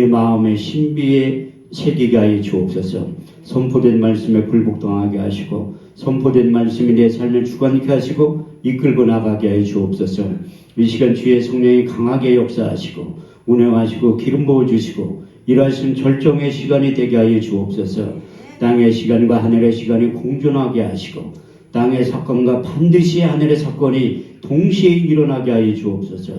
내 마음의 신비에 새기게 하여 주옵소서. 선포된 말씀에 굴복당하게 하시고 선포된 말씀이 내 삶을 주관케 하시고 이끌고 나가게 하여 주옵소서. 이 시간 주의 성령이 강하게 역사하시고 운행하시고 기름 부어주시고 일하신 절정의 시간이 되게 하여 주옵소서. 땅의 시간과 하늘의 시간이 공존하게 하시고 땅의 사건과 반드시 하늘의 사건이 동시에 일어나게 하여 주옵소서.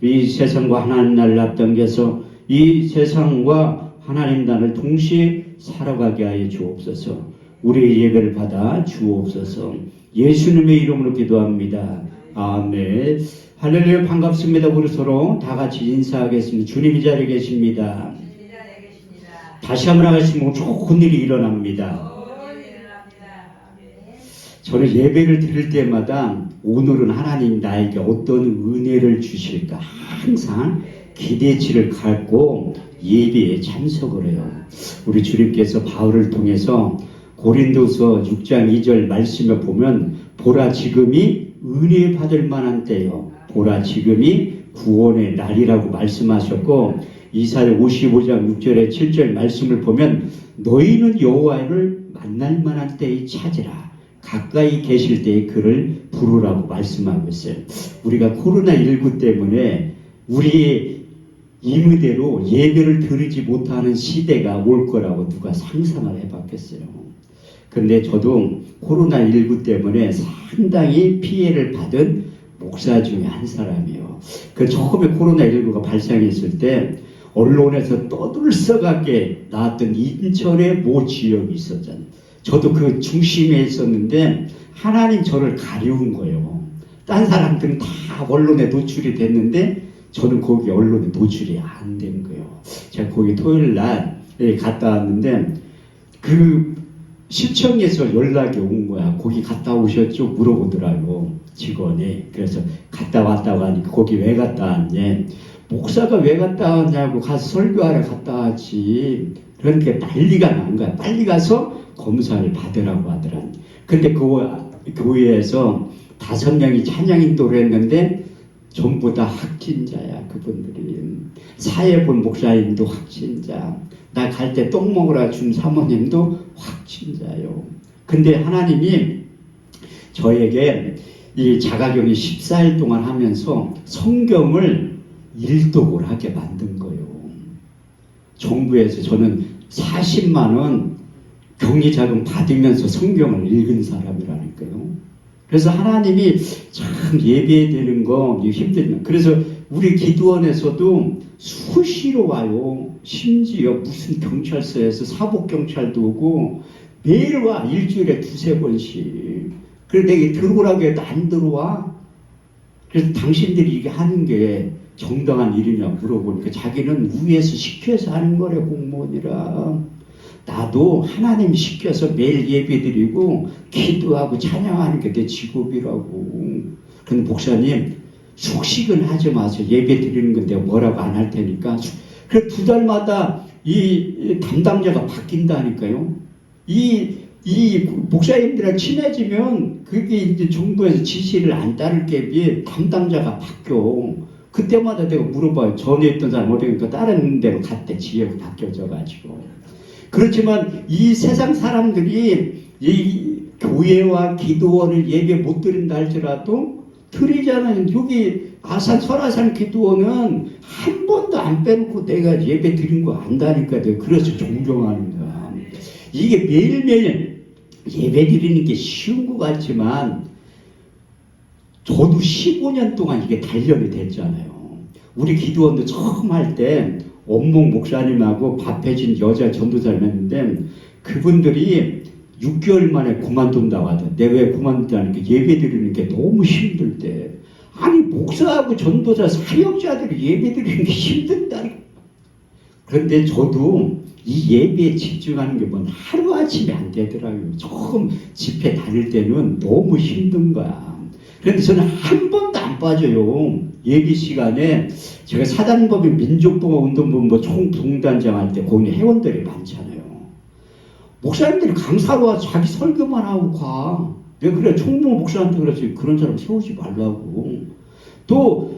이 세상과 하나님 나라를 앞당겨서 이 세상과 하나님 나라를 동시에 살아가게 하여 주옵소서. 우리의 예배를 받아 주옵소서. 예수님의 이름으로 기도합니다. 아멘. 할렐루야. 반갑습니다. 우리 서로 다 같이 인사하겠습니다. 주님이 자리에 계십니다. 다시 한번 하시면 좋은 일이 일어납니다. 저는 예배를 드릴 때마다 오늘은 하나님 나에게 어떤 은혜를 주실까 항상 기대치를 갖고 예배에 참석을 해요. 우리 주님께서 바울을 통해서 고린도서 6장 2절 말씀에 보면 보라 지금이 은혜 받을 만한 때요. 보라 지금이 구원의 날이라고 말씀하셨고 이사야 55장 6절에 7절 말씀을 보면 너희는 여호와를 만날 만한 때에 찾으라. 가까이 계실 때에 그를 부르라고 말씀하고 있어요. 우리가 코로나19 때문에 우리의 임의대로 예배를 드리지 못하는 시대가 올 거라고 누가 상상을 해봤겠어요. 근데 저도 코로나19 때문에 상당히 피해를 받은 목사 중에 한 사람이에요. 그 처음에 코로나19가 발생했을 때 언론에서 떠들썩하게 나왔던 인천의 모 지역이 있었잖아요. 저도 그 중심에 있었는데 하나님 저를 가려운 거예요. 딴 사람들은 다 언론에 노출이 됐는데 저는 거기 언론에 노출이 안 된 거예요. 제가 거기 토요일 날 갔다 왔는데 그 시청에서 연락이 온 거야. 거기 갔다 오셨죠? 물어보더라고 직원이. 그래서 갔다 왔다고 하니까 거기 왜 갔다 왔냐. 목사가 왜 갔다 왔냐고 가서 설교하러 갔다 왔지. 그러니까 난리가 난 거야. 빨리 가서 검사를 받으라고 하더라. 근데 그 교회에서 5명이 찬양 인도를 했는데 전부 다 확진자야. 그분들이. 사회본 목사님도 확진자. 나 갈 때 똥 먹으라 준 사모님도 확진자요. 근데 하나님이 저에게 이 자가격리 14일 동안 하면서 성경을 일독을 하게 만든 거예요. 정부에서 저는 40만 원 격리자금 받으면서 성경을 읽은 사람이라니까요. 그래서 하나님이 참 예배되는 거 힘들면 그래서 우리 기도원에서도 수시로 와요. 심지어 무슨 경찰서에서 사복경찰도 오고 매일 와. 일주일에 2-3번씩. 그래서 내가 들어오라고 해도 안 들어와. 그래서 당신들이 이게 하는 게 정당한 일이냐 물어보니까 자기는 위에서 시켜서 하는 거래. 공무원이라. 나도 하나님 시켜서 매일 예배드리고 기도하고 찬양하는 게 내 직업이라고. 근데 목사님 숙식은 하지 마세요. 예배 드리는 건 내가 뭐라고 안 할 테니까. 그래 2달마다 이 담당자가 바뀐다니까요. 이 목사님들이랑 친해지면 그게 이제 정부에서 지시를 안 따를 게 비해 담당자가 바뀌어. 그때마다 내가 물어봐요. 전에 있던 사람 어디니까 다른 데로 갔대. 지역이 바뀌어져가지고. 그렇지만 이 세상 사람들이 이 교회와 기도원을 예배 못 드린다 할지라도 드리잖아요. 여기 아산 설아산 기도원은 한 번도 안 빼놓고 내가 예배 드린 거 안다니까. 내가 그래서 존경하는 거야. 이게 매일매일 예배 드리는 게 쉬운 것 같지만 저도 15년 동안 이게 단련이 됐잖아요. 우리 기도원도 처음 할 때 원목 목사님하고 밥해준 여자 전도사를 했는데 그분들이 6개월 만에 그만둔다고 하던데. 왜 그만둔다니까 예배 드리는 게 너무 힘들대. 아니 목사하고 전도사 사역자들이 예배 드리는 게 힘든다니까. 그런데 저도 이 예배에 집중하는 게 뭐 하루아침에 안 되더라고요. 처음 집회 다닐 때는 너무 힘든 거야. 그런데 저는 한 번도 안 빠져요. 예배 시간에 제가 사단법인 민족봉화운동본 총동단장 할 때 거기 회원들이 많잖아요. 목사님들이 강사로 와서 자기 설교만 하고 가. 내가 그래 총무 목사한테 그랬지. 그런 사람 세우지 말라고. 또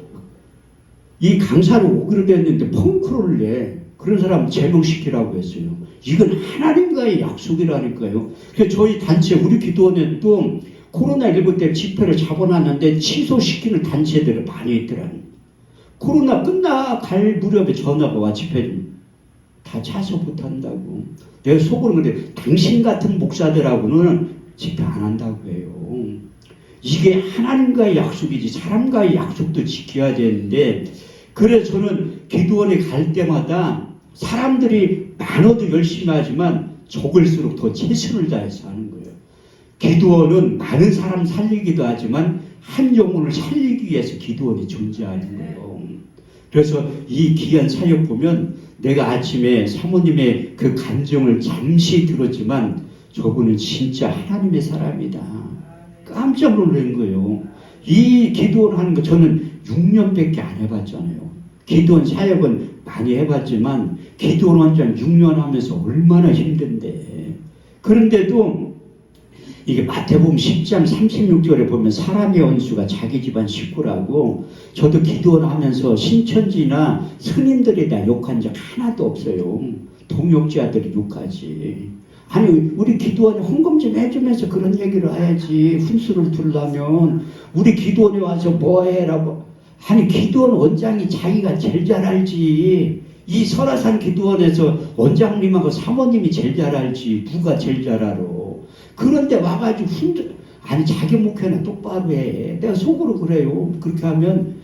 이 강사로 오기로 됐는데 펑크를 내. 그런 사람 제명시키라고 했어요. 이건 하나님과의 약속이라니까요. 그래서 저희 단체, 우리 기도원에도 코로나19 때 집회를 잡아놨는데 취소시키는 단체들이 많이 있더라고요. 코로나 끝나갈 무렵에 전화가 와, 집회 다 참석 못한다고. 내가 속으로 그래, 당신 같은 목사들하고는 집회 안 한다고 해요. 이게 하나님과의 약속이지 사람과의 약속도 지켜야 되는데, 그래서 저는 기도원에 갈 때마다 사람들이 많아도 열심히 하지만 적을수록 더 최선을 다해서 하는 거예요. 기도원은 많은 사람 살리기도 하지만 한 영혼을 살리기 위해서 기도원이 존재하는 거예요. 그래서 이 귀한 사역 보면 내가 아침에 사모님의 그 감정을 잠시 들었지만 저분은 진짜 하나님의 사람이다. 깜짝 놀란 거예요. 이 기도원 하는 거 저는 6년밖에 안 해봤잖아요. 기도원 사역은 많이 해봤지만 기도원 완전 6년 하면서 얼마나 힘든데. 그런데도 이게 마태복음 10장 36절에 보면 사람의 원수가 자기 집안 식구라고. 저도 기도원 하면서 신천지나 스님들에 대한 욕한 적 하나도 없어요. 동역자들이 욕하지. 아니 우리 기도원에 헌금 좀 해주면서 그런 얘기를 해야지. 훈수를 두려면 우리 기도원에 와서 뭐해라고. 아니 기도원 원장이 자기가 제일 잘 알지. 이 설화산 기도원에서 원장님하고 사모님이 제일 잘 알지. 누가 제일 잘 알아. 그런데 와가지고 아니 자기 목회는 똑바로 해. 내가 속으로 그래요. 그렇게 하면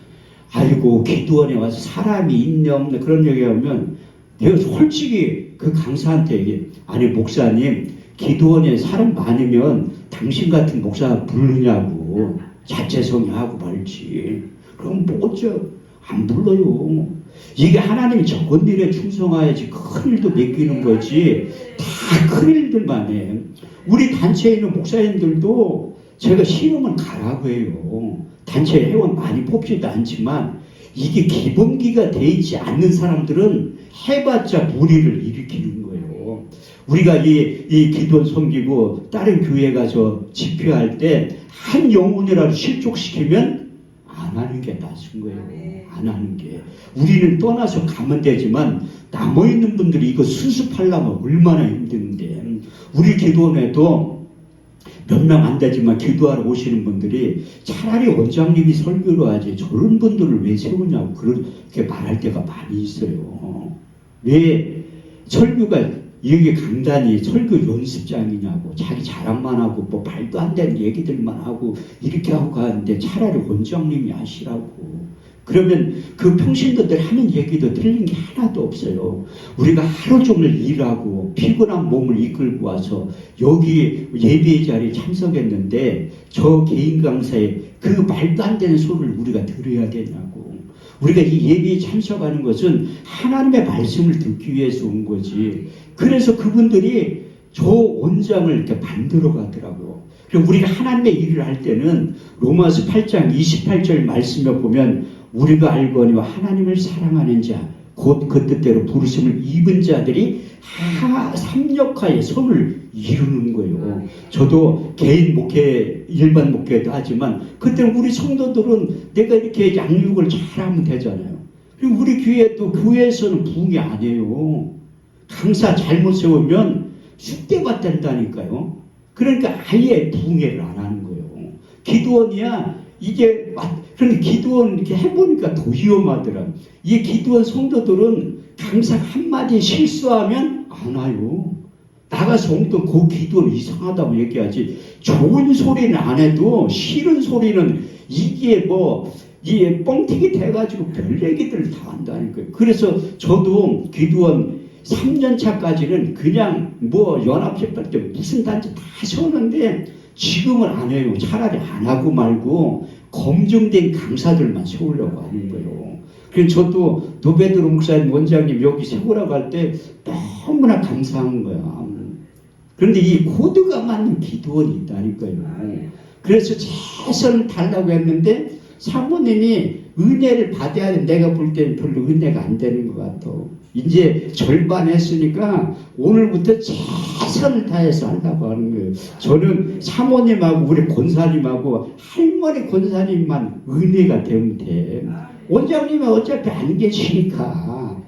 아이고 기도원에 와서 사람이 있네 없네 그런 얘기하면 내가 솔직히 그 강사한테 얘기해. 아니 목사님 기도원에 사람 많으면 당신 같은 목사 부르냐고. 자체성이 하고 말지. 그럼 뭐 어쩌 안 불러요. 이게 하나님이 적은 일에 충성하야지 큰 일도 맡기는 거지. 다 큰 일들만 해. 우리 단체에 있는 목사님들도 제가 싫으면 가라고 해요. 단체 회원 많이 뽑지도 않지만 이게 기본기가 돼 있지 않는 사람들은 해봤자 무리를 일으키는 거예요. 우리가 이 기도원 섬기고 다른 교회 가서 집회할 때 한 영혼이라도 실족시키면 안 하는 게 낫은 거예요. 안 하는 게. 우리는 떠나서 가면 되지만 남아있는 분들이 이거 수습하려면 얼마나 힘든데. 우리 기도원에도 몇 명 안 되지만 기도하러 오시는 분들이 차라리 원장님이 설교를 하지 저런 분들을 왜 세우냐고 그렇게 말할 때가 많이 있어요. 왜 설교가 이게 강단이 설교 연습장이냐고. 자기 자랑만 하고 뭐 말도 안 되는 얘기들만 하고 이렇게 하고 가는데 차라리 원장님이 하시라고. 그러면 그 평신도들 하는 얘기도 틀린 게 하나도 없어요. 우리가 하루 종일 일하고 피곤한 몸을 이끌고 와서 여기 예배의 자리에 참석했는데 저 개인 강사에 그 말도 안 되는 소리를 우리가 들어야 되냐고. 우리가 이 예배에 참석하는 것은 하나님의 말씀을 듣기 위해서 온 거지. 그래서 그분들이 저 원장을 이렇게 만들어 가더라고요. 그리고 우리가 하나님의 일을 할 때는 로마서 8장 28절 말씀에 보면 우리가 알거니와 하나님을 사랑하는 자 곧 그 뜻대로 부르심을 입은 자들이 삼력하에 선을 이루는 거예요. 저도 개인 목회 일반 목회도 하지만 그때 우리 성도들은 내가 이렇게 양육을 잘하면 되잖아요. 그리고 우리 교회도 교회에서는 부흥이 안 해요. 강사 잘못 세우면 쑥대밭 된다니까요. 그러니까 아예 부흥회를 안 하는 거예요. 기도원이야 이게 그런데 기도원 이렇게 해보니까 더 위험하더라. 이 기도원 성도들은 강사 한마디 실수하면 안 와요. 나가서 엉뚱 그 기도는 이상하다고 얘기하지. 좋은 소리는 안 해도 싫은 소리는 이게 이게 뻥튀기 돼가지고 별 얘기들을 다 한다니까요. 그래서 저도 기도원 3년 차까지는 그냥 연합회할 때 무슨 단체 다 세웠는데 지금은 안 해요. 차라리 안 하고 말고 검증된 강사들만 세우려고 하는 거예요. 그래서 저도 노베드로 목사님 원장님 여기 세우라고 할 때 너무나 감사한 거야. 그런데 이 코드가 맞는 기도원이 있다니까요. 그래서 최선을 다하려고 했는데 사모님이 은혜를 받아야 돼. 내가 볼 때는 별로 은혜가 안 되는 것 같아. 이제 절반 했으니까 오늘부터 최선을 다해서 하려고 하는 거예요. 저는 사모님하고 우리 권사님하고 할머니 권사님만 은혜가 되면 돼. 원장님은 어차피 안 계시니까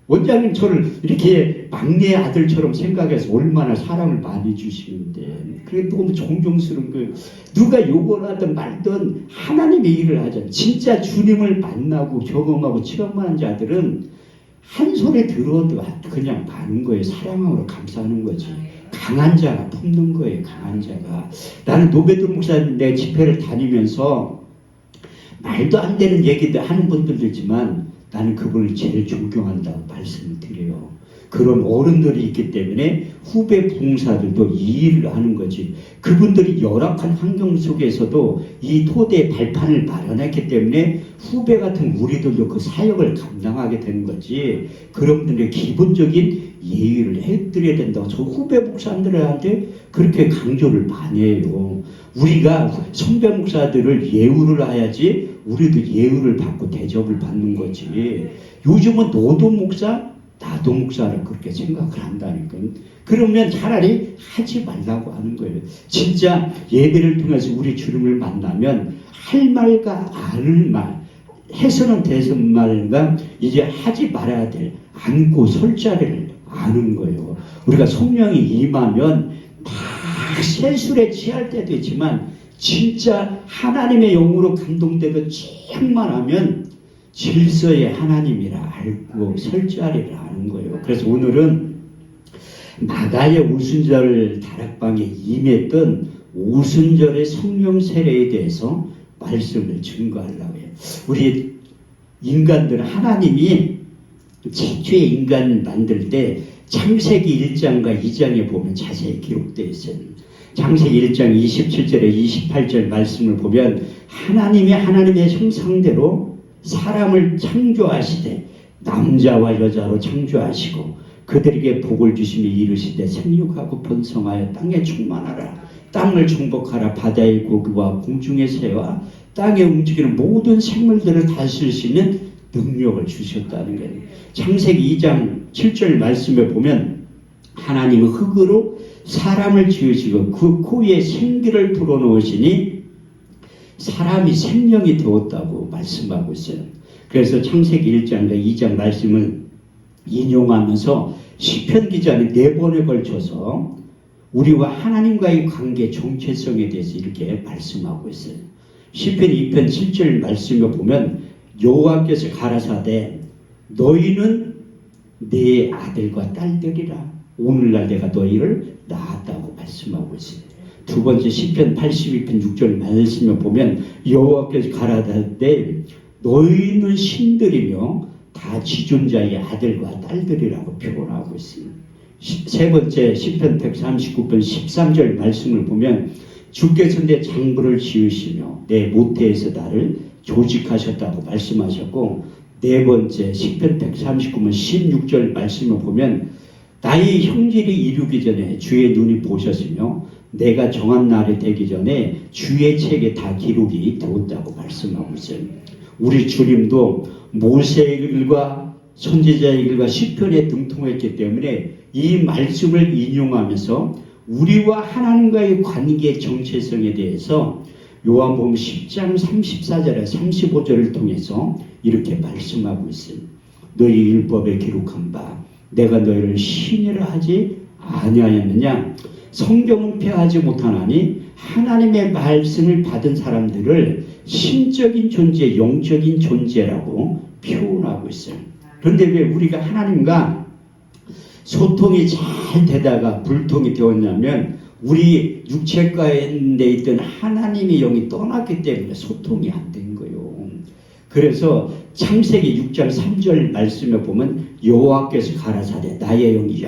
원장님 저를 이렇게 막내 아들처럼 생각해서 얼마나 사랑을 많이 주시는데 그게 너무 존경스러운 거예요. 누가 욕을 하든 말든 하나님의 일을 하잖아요. 진짜 주님을 만나고 경험하고 체험하는 자들은 한 소리 들어도 그냥 많은 거예요. 사랑으로 감사하는 거지. 강한 자가 품는 거예요. 강한 자가. 나는 노베드 목사님 내 집회를 다니면서 말도 안 되는 얘기도 하는 분들도 있지만 나는 그분을 제일 존경한다고 말씀을 드려요. 그런 어른들이 있기 때문에 후배 봉사들도 이 일을 하는 거지. 그분들이 열악한 환경 속에서도 이 토대의 발판을 마련했기 때문에 후배 같은 우리들도 그 사역을 감당하게 되는 거지. 그런 분들의 기본적인 예의를 해드려야 된다고 저 후배 목사들한테 그렇게 강조를 많이 해요. 우리가 선배 목사들을 예우를 해야지 우리도 예우를 받고 대접을 받는 거지. 요즘은 너도 목사 나도 목사를 그렇게 생각을 한다니까. 그러면 차라리 하지 말라고 하는 거예요. 진짜 예배를 통해서 우리 주님을 만나면 할 말과 아는 말, 해서는 되는 말과 이제 하지 말아야 될 안고 설 자리를 아는 거예요. 우리가 성령이 임하면 막 세술에 취할 때도 있지만 진짜 하나님의 영으로 감동되고 충만하면 질서의 하나님이라 알고 설 자리를 아는 거예요. 그래서 오늘은 마가의 오순절 다락방에 임했던 오순절의 성령 세례에 대해서 말씀을 증거하려고 해요. 우리 인간들 하나님이 최초의 인간을 만들 때 창세기 1장과 2장에 보면 자세히 기록되어 있어요. 창세기 1장 27절에 28절 말씀을 보면 하나님의 형상대로 사람을 창조하시되 남자와 여자로 창조하시고 그들에게 복을 주시며 이르시되 생육하고 번성하여 땅에 충만하라. 땅을 정복하라. 바다의 고기와 공중의 새와 땅에 움직이는 모든 생물들을 다스릴 수 있는 능력을 주셨다는 거예요. 창세기 2장 7절 말씀에 보면 하나님은 흙으로 사람을 지으시고 그 코에 생기를 불어넣으시니 사람이 생명이 되었다고 말씀하고 있어요. 그래서 창세기 1장과 2장 말씀을 인용하면서 시편 기자는 4번에 걸쳐서 우리와 하나님과의 관계 정체성에 대해서 이렇게 말씀하고 있어요. 시편 2편 7절 말씀을 보면 여호와께서 가라사대 너희는 내 아들과 딸들이라. 오늘날 내가 너희를 낳았다고 말씀하고 있습니다. 두 번째 시편 82편 6절 말씀을 보면 여호와께서 가라사대 너희는 신들이며 다 지존자의 아들과 딸들이라고 표현하고 있습니다. 세 번째 시편 139편 13절 말씀을 보면 주께서 내 장부를 지으시며 내 모태에서 나를 조직하셨다고 말씀하셨고 네 번째 시편 139편 16절 말씀을 보면 나의 형질이 이루기 전에 주의 눈이 보셨으며 내가 정한 날이 되기 전에 주의 책에 다 기록이 되었다고 말씀하고 있어요. 우리 주님도 모세의 글과 선지자의 글과 시편에 등통했기 때문에 이 말씀을 인용하면서 우리와 하나님과의 관계 정체성에 대해서 요한복음 10장 34절에 35절을 통해서 이렇게 말씀하고 있습니다. 너희 율법에 기록한 바 내가 너희를 신이라 하지 아니하였느냐. 성경은 폐하지 못하나니 하나님의 말씀을 받은 사람들을 신적인 존재, 영적인 존재라고 표현하고 있어요. 그런데 왜 우리가 하나님과 소통이 잘 되다가 불통이 되었냐면 우리 육체 가운데 있던 하나님의 영이 떠났기 때문에 소통이 안 된 거예요. 그래서 창세기 6장 3절 말씀에 보면 여호와께서 가라사대 나의 영이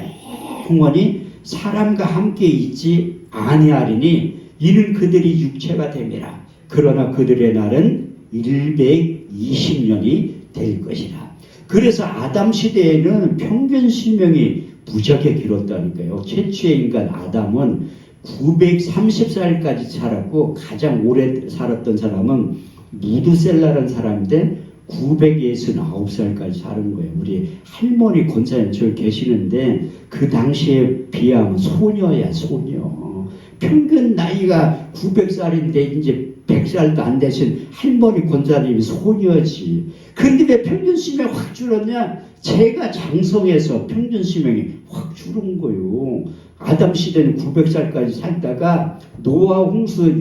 영원히 사람과 함께 있지 아니하리니 이는 그들이 육체가 됨이라. 그러나 그들의 날은 120년이 될 것이라. 그래서 아담 시대에는 평균 수명이 무지하게 길었다니까요. 최초의 인간 아담은 930살까지 살았고 가장 오래 살았던 사람은 무드셀라라는 사람인데 969살까지 사는 거예요. 우리 할머니 권사님 저기 계시는데 그 당시에 비하면 소녀야 소녀. 평균 나이가 900살인데 이제 100살도 안 되신 할머니 권사님이 소녀지. 근데 왜 평균 수명이 확 줄었냐? 제가 장성해서 평균 수명이 확 줄은 거예요. 아담 시대는 900살까지 살다가 노아 홍수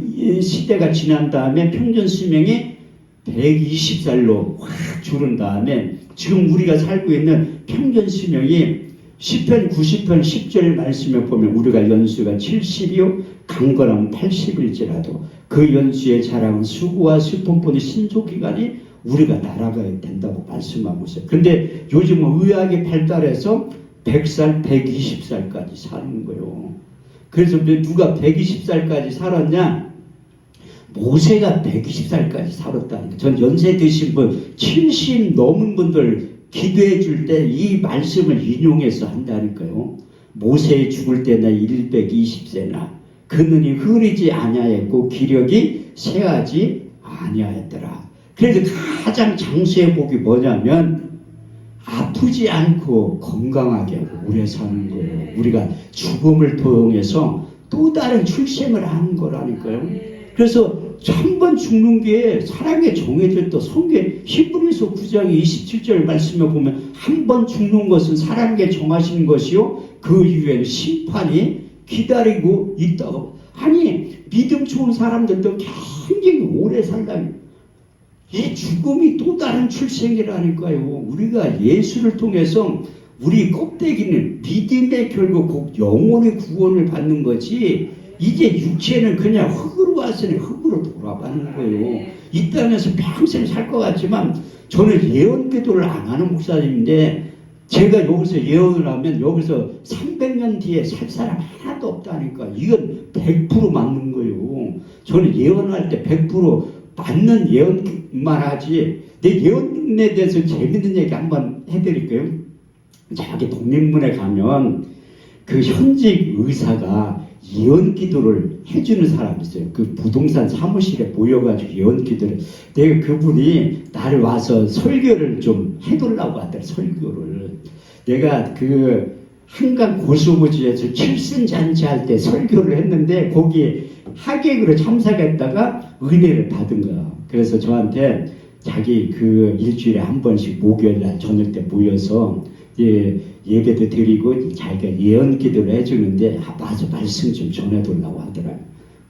시대가 지난 다음에 평균 수명이 120살로 확 줄은 다음에 지금 우리가 살고 있는 평균 수명이 시편 90편 10절 말씀에 보면 우리가 연수가 70이요 강건하면 80일지라도 그 연수의 자랑은 수고와 슬픔뿐이 신속기간이 우리가 날아가야 된다고 말씀하고 있어요. 근데 요즘은 의학이 발달해서 100살, 120살까지 사는 거예요. 그래서 누가 120살까지 살았냐? 모세가 120살까지 살았다니까. 전 연세 드신 분, 70 넘은 분들 기도해 줄 때 이 말씀을 인용해서 한다니까요. 모세 죽을 때나 120세나 그 눈이 흐리지 아니하였고 기력이 쇠하지 아니하였더라. 그래서 가장 장수의 복이 뭐냐면 아프지 않고 건강하게 오래 사는 거예요. 우리가 죽음을 통해서 또 다른 출생을 하는 거라니까요. 그래서 한 번 죽는 게 사랑에 정해졌다. 성경 히브리서 9장 27절 말씀에 보면 한 번 죽는 것은 사랑에 정하시는 것이요 그 이후에는 심판이 기다리고 있다고. 아니 믿음 좋은 사람들도 굉장히 오래 살다니 이 죽음이 또 다른 출생이라니까요. 우리가 예수를 통해서 우리 껍데기는 믿음의 결국 곧 영혼의 구원을 받는 거지 이제 육체는 그냥 흙으로 왔으니 흙으로 돌아가는 거예요. 이 땅에서 평생 살 것 같지만 저는 예언 기도를 안 하는 목사님인데 제가 여기서 예언을 하면 여기서 300년 뒤에 살 사람 하나도 없다니까. 이건 100% 맞는 거예요. 저는 예언할 때 100% 맞는 예언만 하지. 내 예언에 대해서 재밌는 얘기 한번 해드릴게요. 자기 독립문에 가면 그 현직 의사가 예언 기도를 해주는 사람이 있어요. 그 부동산 사무실에 모여가지고 예언 기도를. 내가 그분이 나를 와서 설교를 좀 해달라고 하더라. 설교를. 내가 그 한강 고수부지에서 칠순잔치 할 때 설교를 했는데 거기에 하객으로 참석했다가 은혜를 받은 거야. 그래서 저한테 자기 그 일주일에 한 번씩 목요일날 저녁 때 모여서 예배도 드리고 자기가 예언 기도를 해주는데 맞아 말씀 좀 전해달라고 하더라고요.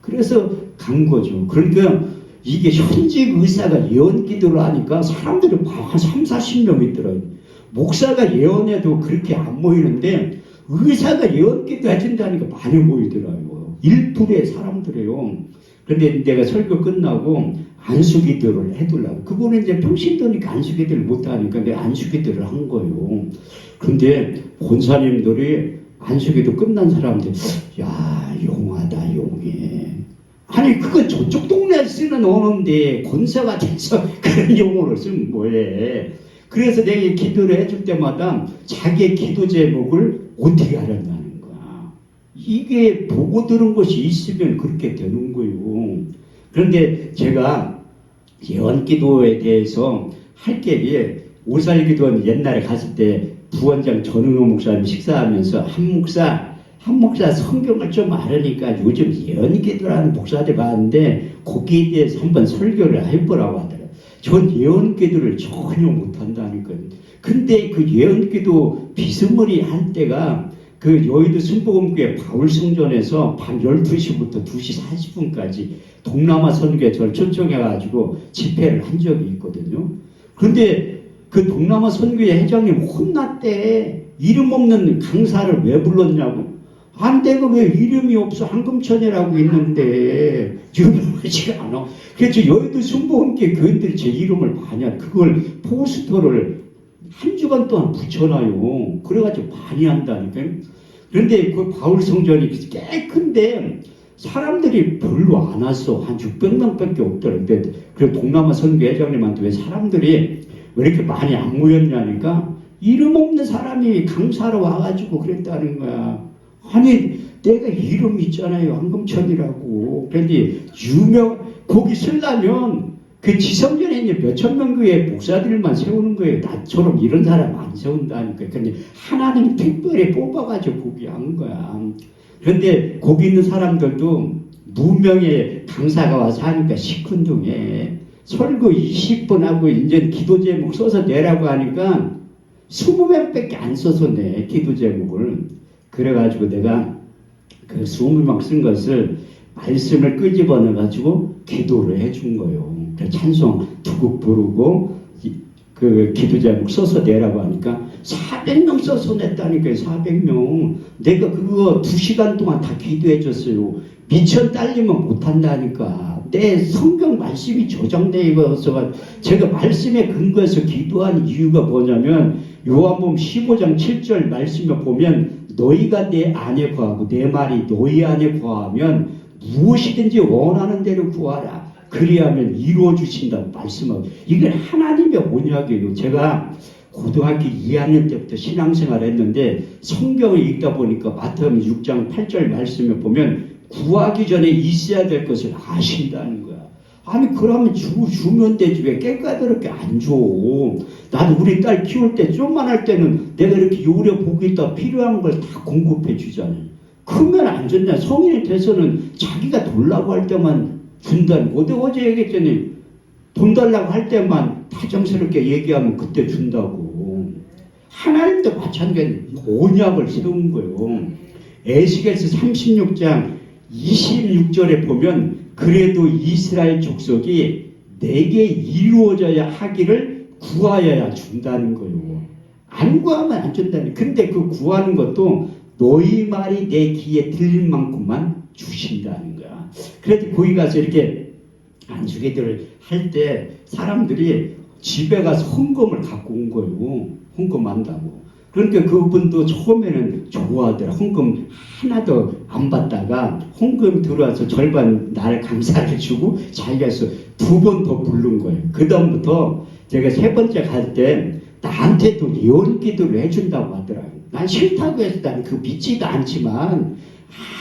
그래서 간 거죠. 그러니까 이게 현직 의사가 예언 기도를 하니까 사람들이 한 3, 40명 있더라고요. 목사가 예언해도 그렇게 안 모이는데 의사가 예언 기도 해준다니까 많이 모이더라고요. 1%의 사람들이에요. 그런데 내가 설교 끝나고 안수기도를 해두려고. 그분은 이제 평신도니까 안수기도를 못하니까 내가 안수기도를 한 거예요. 근데 권사님들이 안수기도 끝난 사람들, 야, 용하다, 용해. 아니, 그건 저쪽 동네에 쓰는 언어인데, 권사가 돼서 그런 용어를 쓰면 뭐해. 그래서 내가 기도를 해줄 때마다 자기의 기도 제목을 어떻게 하려냐는 거야. 이게 보고 들은 것이 있으면 그렇게 되는 거예요. 그런데 제가 예언 기도에 대해서 할 게 오살 기도는 옛날에 갔을 때 부원장 전은호 목사님 식사하면서 한 목사 성경을 좀 알으니까 요즘 예언 기도라는 목사들 봤는데 거기에 대해서 한번 설교를 해보라고 하더라고요. 전 예언 기도를 전혀 못한다니까요. 근데 그 예언 기도 비스무리 할 때가 그 여의도 순복음교회 바울성전에서 밤 12시부터 2시 40분까지 동남아 선교에 저를 초청해가지고 집회를 한 적이 있거든요. 그런데 그 동남아 선교회 회장님 혼났대. 이름 없는 강사를 왜 불렀냐고. 안 내가 왜 이름이 없어. 한금천이라고 있는데 유명하지가 않아. 그래서 여의도 순복음교회 교인들이 제 이름을 많이 그걸 포스터를 한 주간 동안 붙여놔요. 그래가지고 많이 한다니까요. 그런데 그 바울성전이 꽤 큰데 사람들이 별로 안 왔어. 한 600명밖에 없더라고요. 그 동남아 선교 회장님한테 왜 사람들이 왜 이렇게 많이 안 모였냐니까 이름 없는 사람이 강사로 와가지고 그랬다는 거야. 아니 내가 이름 있잖아요. 황금천이라고. 그런데 거기 쓰려면 그 지성전에 있는 몇천 명 교회 목사들만 세우는 거예요. 나처럼 이런 사람 안 세운다니까. 근데 하나님 특별히 뽑아가지고 거기 한 거야. 그런데 거기 있는 사람들도 무명의 강사가 와서 하니까 시큰둥해. 설교 20분 하고 이제 기도 제목 써서 내라고 하니까 20명밖에 안 써서 내 기도 제목을. 그래가지고 내가 그 20명 쓴 것을 말씀을 끄집어내 가지고 기도를 해준 거예요. 찬송 두 곡 부르고 그 기도 제목 써서 내라고 하니까 400명 써서 냈다니까요. 400명. 내가 그거 2시간 동안 다 기도해 줬어요. 미천 딸리면 못한다니까. 내 성경 말씀이 저장되어 있어서 제가 말씀에 근거해서 기도한 이유가 뭐냐면 요한복음 15장 7절 말씀에 보면 너희가 내 안에 거하고 내 말이 너희 안에 거하면 무엇이든지 원하는 대로 구하라. 그리하면 이루어 주신다고 말씀하고. 이건 하나님의 언약이에요. 제가 고등학교 2학년 때부터 신앙생활을 했는데 성경을 읽다 보니까 마태복음 6장 8절 말씀에 보면 구하기 전에 있어야 될 것을 아신다는 거야. 아니 그러면 주면 되지 왜 깨까다롭게 안 줘. 나도 우리 딸 키울 때 좀만 할 때는 내가 이렇게 요래 보고 있다 필요한 걸 다 공급해 주잖아요. 크면 안 줬냐. 성인이 돼서는 자기가 돌라고 할 때만 준다는 거. 어제 얘기했더니 돈 달라고 할 때만 다정스럽게 얘기하면 그때 준다고. 하나님도 마찬가지로 언약을 세운 거예요. 에스겔서 36장 26절에 보면 그래도 이스라엘 족속이 내게 이루어져야 하기를 구하여야 준다는 거예요. 안 구하면 안 준다는. 근데 그 구하는 것도 너희 말이 내 귀에 들릴 만큼만 주신다는 거야. 그래도 거기 가서 이렇게 안수기도를 할 때 사람들이 집에 가서 헌금을 갖고 온 거예요. 헌금한다고. 그러니까 그분도 처음에는 좋아하더라. 헌금 하나도 안 받다가 헌금 들어와서 절반 날 감사를 주고 자기가 해서 2번 더 부른 거예요. 그 다음부터 제가 3번째 갈 때 나한테도 예언 기도를 해준다고 하더라고요. 난 싫다고 해서 난 그 믿지도 않지만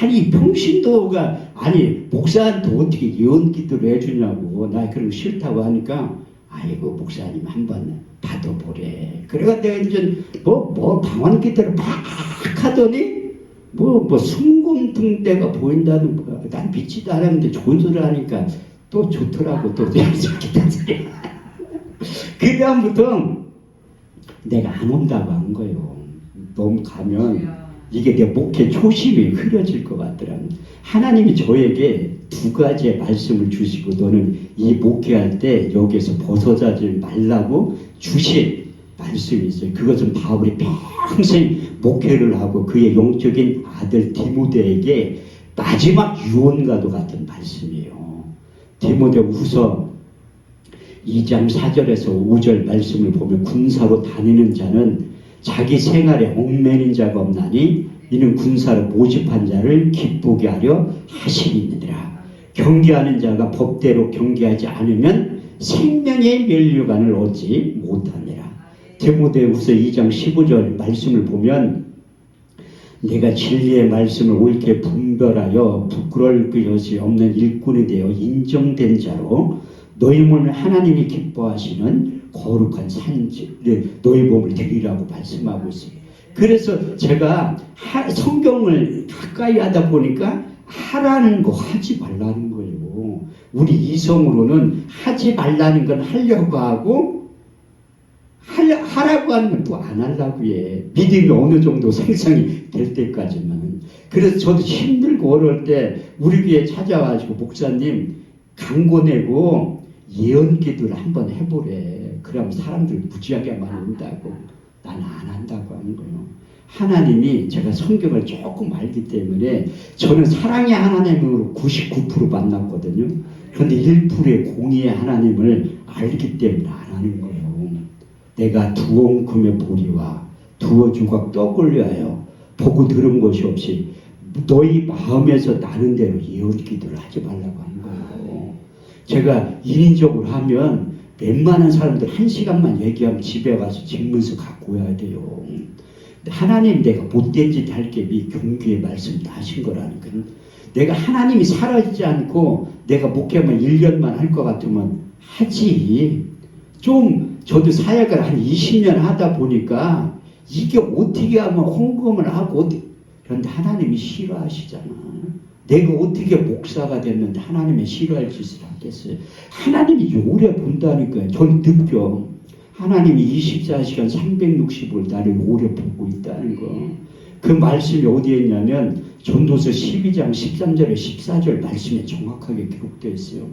아니 평신도가 아니 목사한테 어떻게 예언 기도를 해주냐고. 나 그런 거 싫다고 하니까 아이고 목사님 한번 받아보래. 그래가 내가 이제 뭐 방언 기도를 막 하더니 뭐 순금등대가 보인다는 거야. 난 믿지도 않았는데 좋은 소리 하니까 또 좋더라고. 또 그 다음부터 내가 안 온다고 한 거예요. 너무 가면 이게 내 목회 초심이 흐려질 것 같더라고요. 하나님이 저에게 2가지의 말씀을 주시고 너는 이 목회할 때 여기에서 벗어나지 말라고 주신 말씀이 있어요. 그것은 바울이 평생 목회를 하고 그의 영적인 아들 디모데에게 마지막 유언과도 같은 말씀이에요. 디모데후서 2장 4절에서 5절 말씀을 보면 군사로 다니는 자는 자기 생활에 얽매인 자가 없나니 이는 군사로 모집한 자를 기쁘게 하려 하시니라. 경계하는 자가 법대로 경계하지 않으면 생명의 면류관을 얻지 못하니라. 디모데후서 2장 15절 말씀을 보면 내가 진리의 말씀을 옳게 분별하여 부끄러울 것이 없는 일꾼이 되어 인정된 자로 너희 몸을 하나님이 기뻐하시는 거룩한 산지 너희 몸을 드리라고 말씀하고 있습니다. 그래서 제가 성경을 가까이 하다 보니까 하라는 거 하지 말라는 거예요. 우리 이성으로는 하지 말라는 건 하려고 하고 하라고 하는 건 또 안 하려고 해. 믿음이 어느 정도 생성이 될 때까지만. 그래서 저도 힘들고 어려울 때 우리 교회에 찾아와가지고 목사님 강고 내고 예언 기도를 한번 해보래. 그러면 사람들 무지하게만 온다고. 나는 안 한다고 하는 거예요. 하나님이 제가 성경을 조금 알기 때문에 저는 사랑의 하나님으로 99% 만났거든요. 그런데 1%의 공의의 하나님을 알기 때문에 안 하는 거예요. 내가 두엉금의 보리와 두어 조각 떡을 위하여 보고 들은 것이 없이 너희 마음에서 나는 대로 예언 기도를 하지 말라고 하는 거예요. 제가 인위적으로 하면 웬만한 사람들 1시간만 얘기하면 집에 가서 집문서 갖고 와야 돼요. 하나님 내가 못된 짓 할게 이 경계의 말씀 다 하신 거라니까. 내가 하나님이 사라지지 않고 내가 목회만 1년만 할 것 같으면 하지. 좀 저도 사역을 한 20년 하다 보니까 이게 어떻게 하면 헌금을 하고 그런데 하나님이 싫어하시잖아. 내가 어떻게 목사가 됐는데 하나님의 싫어할 짓을 하겠어요. 하나님이 오래 본다니까요. 전 느껴. 하나님이 24시간 365일 나를 오래 보고 있다는 거. 그 말씀이 어디에 있냐면 전도서 12장 13절에 14절 말씀에 정확하게 기록되어 있어요.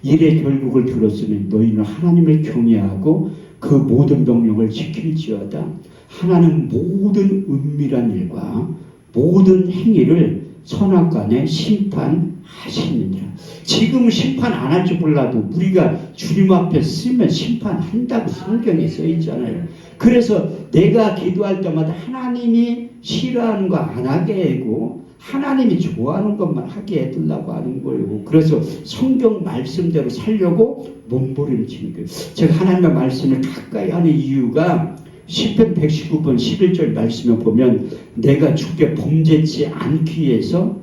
일의 결국을 들었으니 너희는 하나님을 경외하고 그 모든 명령을 지킬지어다. 하나는 모든 은밀한 일과 모든 행위를 선악간에 심판하시느니라. 지금 심판 안 할 줄 몰라도 우리가 주님 앞에 쓰면 심판한다고 성경에 써 있잖아요. 그래서 내가 기도할 때마다 하나님이 싫어하는 거 안 하게 하고 하나님이 좋아하는 것만 하게 해달라고 하는 거예요. 그래서 성경 말씀대로 살려고 몸부림치는 거예요. 제가 하나님의 말씀을 가까이 하는 이유가 시편 119편 11절 말씀을 보면 내가 주께 범죄치 않기 위해서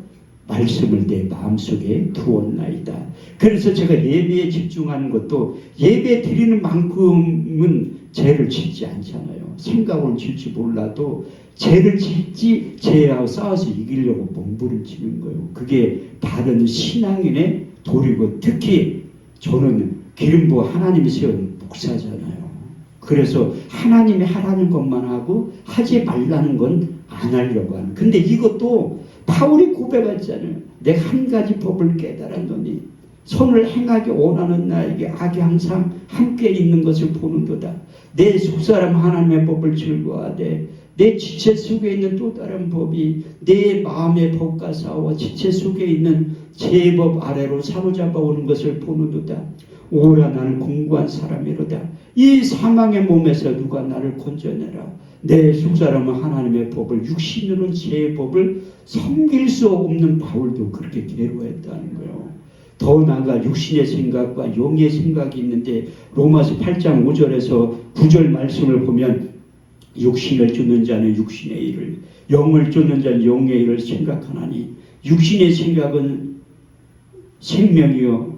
말씀을 내 마음속에 두었나이다. 그래서 제가 예배에 집중하는 것도 예배 드리는 만큼은 죄를 짓지 않잖아요. 생각은 질지 몰라도 죄를 짓지 죄하고 싸워서 이기려고 몸부림치는 거예요. 그게 바른 신앙인의 도리고 특히 저는 기름 부어 하나님이 세운 목사잖아요. 그래서 하나님이 하라는 것만 하고 하지 말라는 건 안 하려고 하는. 근데 이것도 바울이 고백했잖아요. 내가 한 가지 법을 깨달았노니 선을 행하기 원하는 나에게 악이 항상 함께 있는 것을 보는도다. 내 속사람 하나님의 법을 즐거워하되 내 지체 속에 있는 또 다른 법이 내 마음의 법과 싸워 지체 속에 있는 제법 아래로 사로잡아 오는 것을 보는도다. 오야 나는 공고한 사람이로다. 이 사망의 몸에서 누가 나를 건져내라. 내 속사람은 하나님의 법을 육신으로는 제 법을 섬길 수 없는 바울도 그렇게 괴로워했다는 거예요. 더 나아가 육신의 생각과 영의 생각이 있는데 로마서 8장 5절에서 9절 말씀을 보면 육신을 쫓는 자는 육신의 일을 영을 쫓는 자는 영의 일을 생각하나니 육신의 생각은 생명이요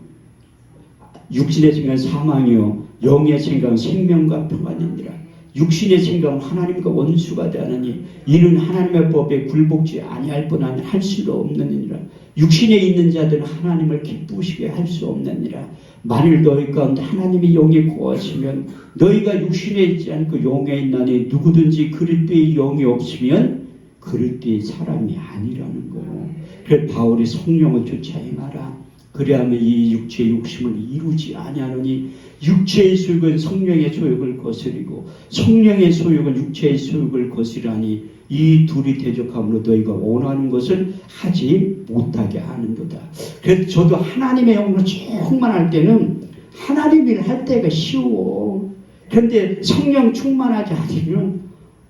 육신의 생각은 사망이요 영의 생각은 생명과 평안이니라. 육신의 생각은 하나님과 원수가 되느니 이는 하나님의 법에 굴복지 아니할 뿐 아니라 할 수도 없느니라. 육신에 있는 자들은 하나님을 기쁘시게 할 수 없느니라. 만일 너희 가운데 하나님이 영에 거하시면 너희가 육신에 있지 않고 영에 있나니 누구든지 그리스도의 영이 없으면 그리스도의 사람이 아니라는 거예요. 그래서 바울이 성령을 쫓아 행하라. 그래야만 이 육체의 욕심을 이루지 아니하노니 육체의 소욕은 성령의 소욕을 거스리고 성령의 소욕은 육체의 소욕을 거스리하니 이 둘이 대적함으로 너희가 원하는 것을 하지 못하게 하는도다. 그래서 저도 하나님의 영으로 충만할 때는 하나님 일 할 때가 쉬워. 그런데 성령 충만하지 않으면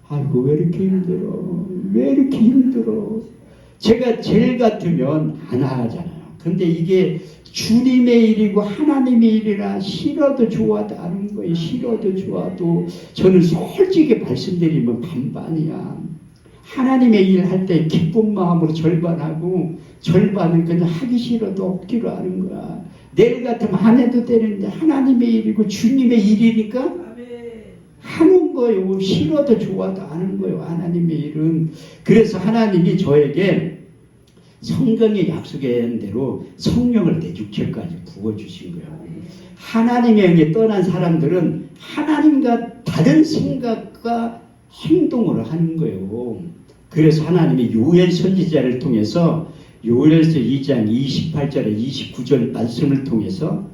아이고 왜 이렇게 힘들어. 왜 이렇게 힘들어. 제가 젤 같으면 안 하잖아요. 근데 이게 주님의 일이고 하나님의 일이라 싫어도 좋아도 아는 거예요. 싫어도 좋아도 저는 솔직히 말씀드리면 반반이야. 하나님의 일 할 때 기쁜 마음으로 절반하고 절반은 그냥 하기 싫어도 억지로 하는 거야. 내일 같으면 안 해도 되는데 하나님의 일이고 주님의 일이니까 하는 거예요. 싫어도 좋아도 아는 거예요. 하나님의 일은. 그래서 하나님이 저에게 성경에 약속한 대로 성령을 내 육체까지 부어주신 거예요. 하나님의 영에 떠난 사람들은 하나님과 다른 생각과 행동을 하는 거예요. 그래서 하나님이 요엘 선지자를 통해서 요엘서 2장 28절에 29절 말씀을 통해서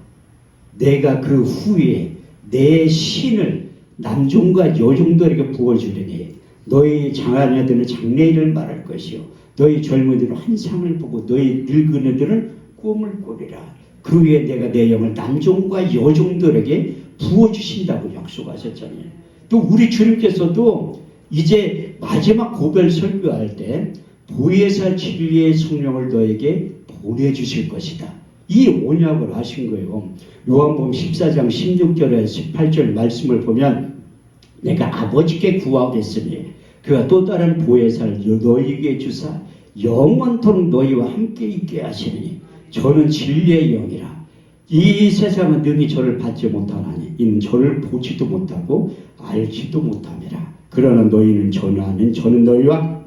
내가 그 후에 내 신을 남종과 여종들에게 부어주리니 너희 장하녀들은 장래일을 말할 것이요 너희 젊은이들은 환상을 보고 너희 늙은이들은 꿈을 꾸리라. 그 위에 내가 내 영을 남종과 여종들에게 부어주신다고 약속하셨잖아요. 또 우리 주님께서도 이제 마지막 고별 설교할 때 보혜사 진리의 성령을 너에게 보내주실 것이다. 이 언약을 하신 거예요. 요한복음 14장 16절에 18절 말씀을 보면 내가 아버지께 구하겠으니 그가 또 다른 보혜사를 너희에게 주사 영원토록 너희와 함께 있게 하시니 저는 진리의 영이라. 이 세상은 능히 저를 받지 못하나니 이는 저를 보지도 못하고 알지도 못함이라. 그러나 너희는 저는 아는 저는 너희와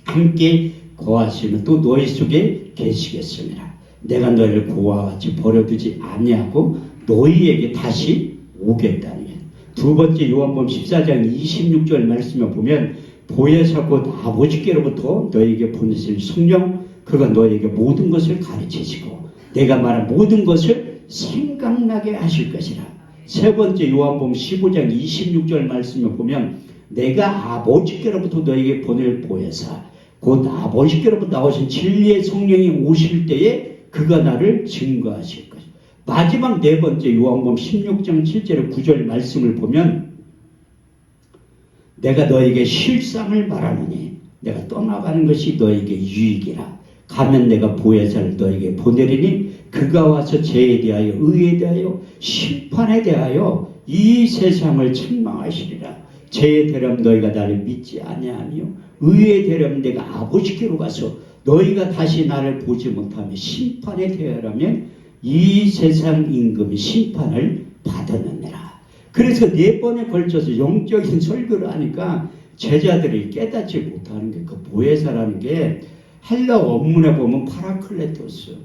함께 거하시면 또 너희 속에 계시겠습니다. 내가 너희를 고와 같이 버려두지 아니하고 너희에게 다시 오겠다는 거예요. 두 번째 요한복음 14장 26절 말씀을 보면 보혜사 곧 아버지께로부터 너희에게 보내실 성령 그가 너희에게 모든 것을 가르치시고 내가 말한 모든 것을 생각나게 하실 것이라. 세 번째 요한복음 15장 26절 말씀을 보면 내가 아버지께로부터 너희에게 보낼 보혜사 곧 아버지께로부터 나오신 진리의 성령이 오실 때에 그가 나를 증거하실 것이다. 마지막 네 번째 요한복음 16장 7절 9절 말씀을 보면 내가 너에게 실상을 말하노니 내가 떠나가는 것이 너에게 유익이라. 가면 내가 보혜사를 너에게 보내리니 그가 와서 죄에 대하여 의에 대하여 심판에 대하여 이 세상을 책망하시리라. 죄에 대하면 너희가 나를 믿지 아니하며 의에 대하면 내가 아버지께로 가서 너희가 다시 나를 보지 못하며 심판에 대하면 이 세상 임금이 심판을 받았느니라. 그래서 네 번에 걸쳐서 영적인 설교를 하니까 제자들이 깨닫지 못하는 게 그 보혜사라는 게 헬라 원문에 보면 파라클레토스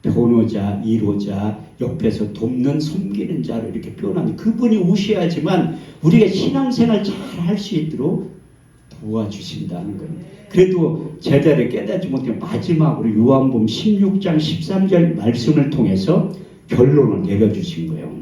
변호자, 이로자, 옆에서 돕는 섬기는 자를 이렇게 표현하는 그분이 오셔야지만 우리가 신앙생활 잘 할 수 있도록 도와주신다는 거예요. 그래도 제자를 깨닫지 못해 마지막으로 요한복음 16장 13절 말씀을 통해서 결론을 내려주신 거예요.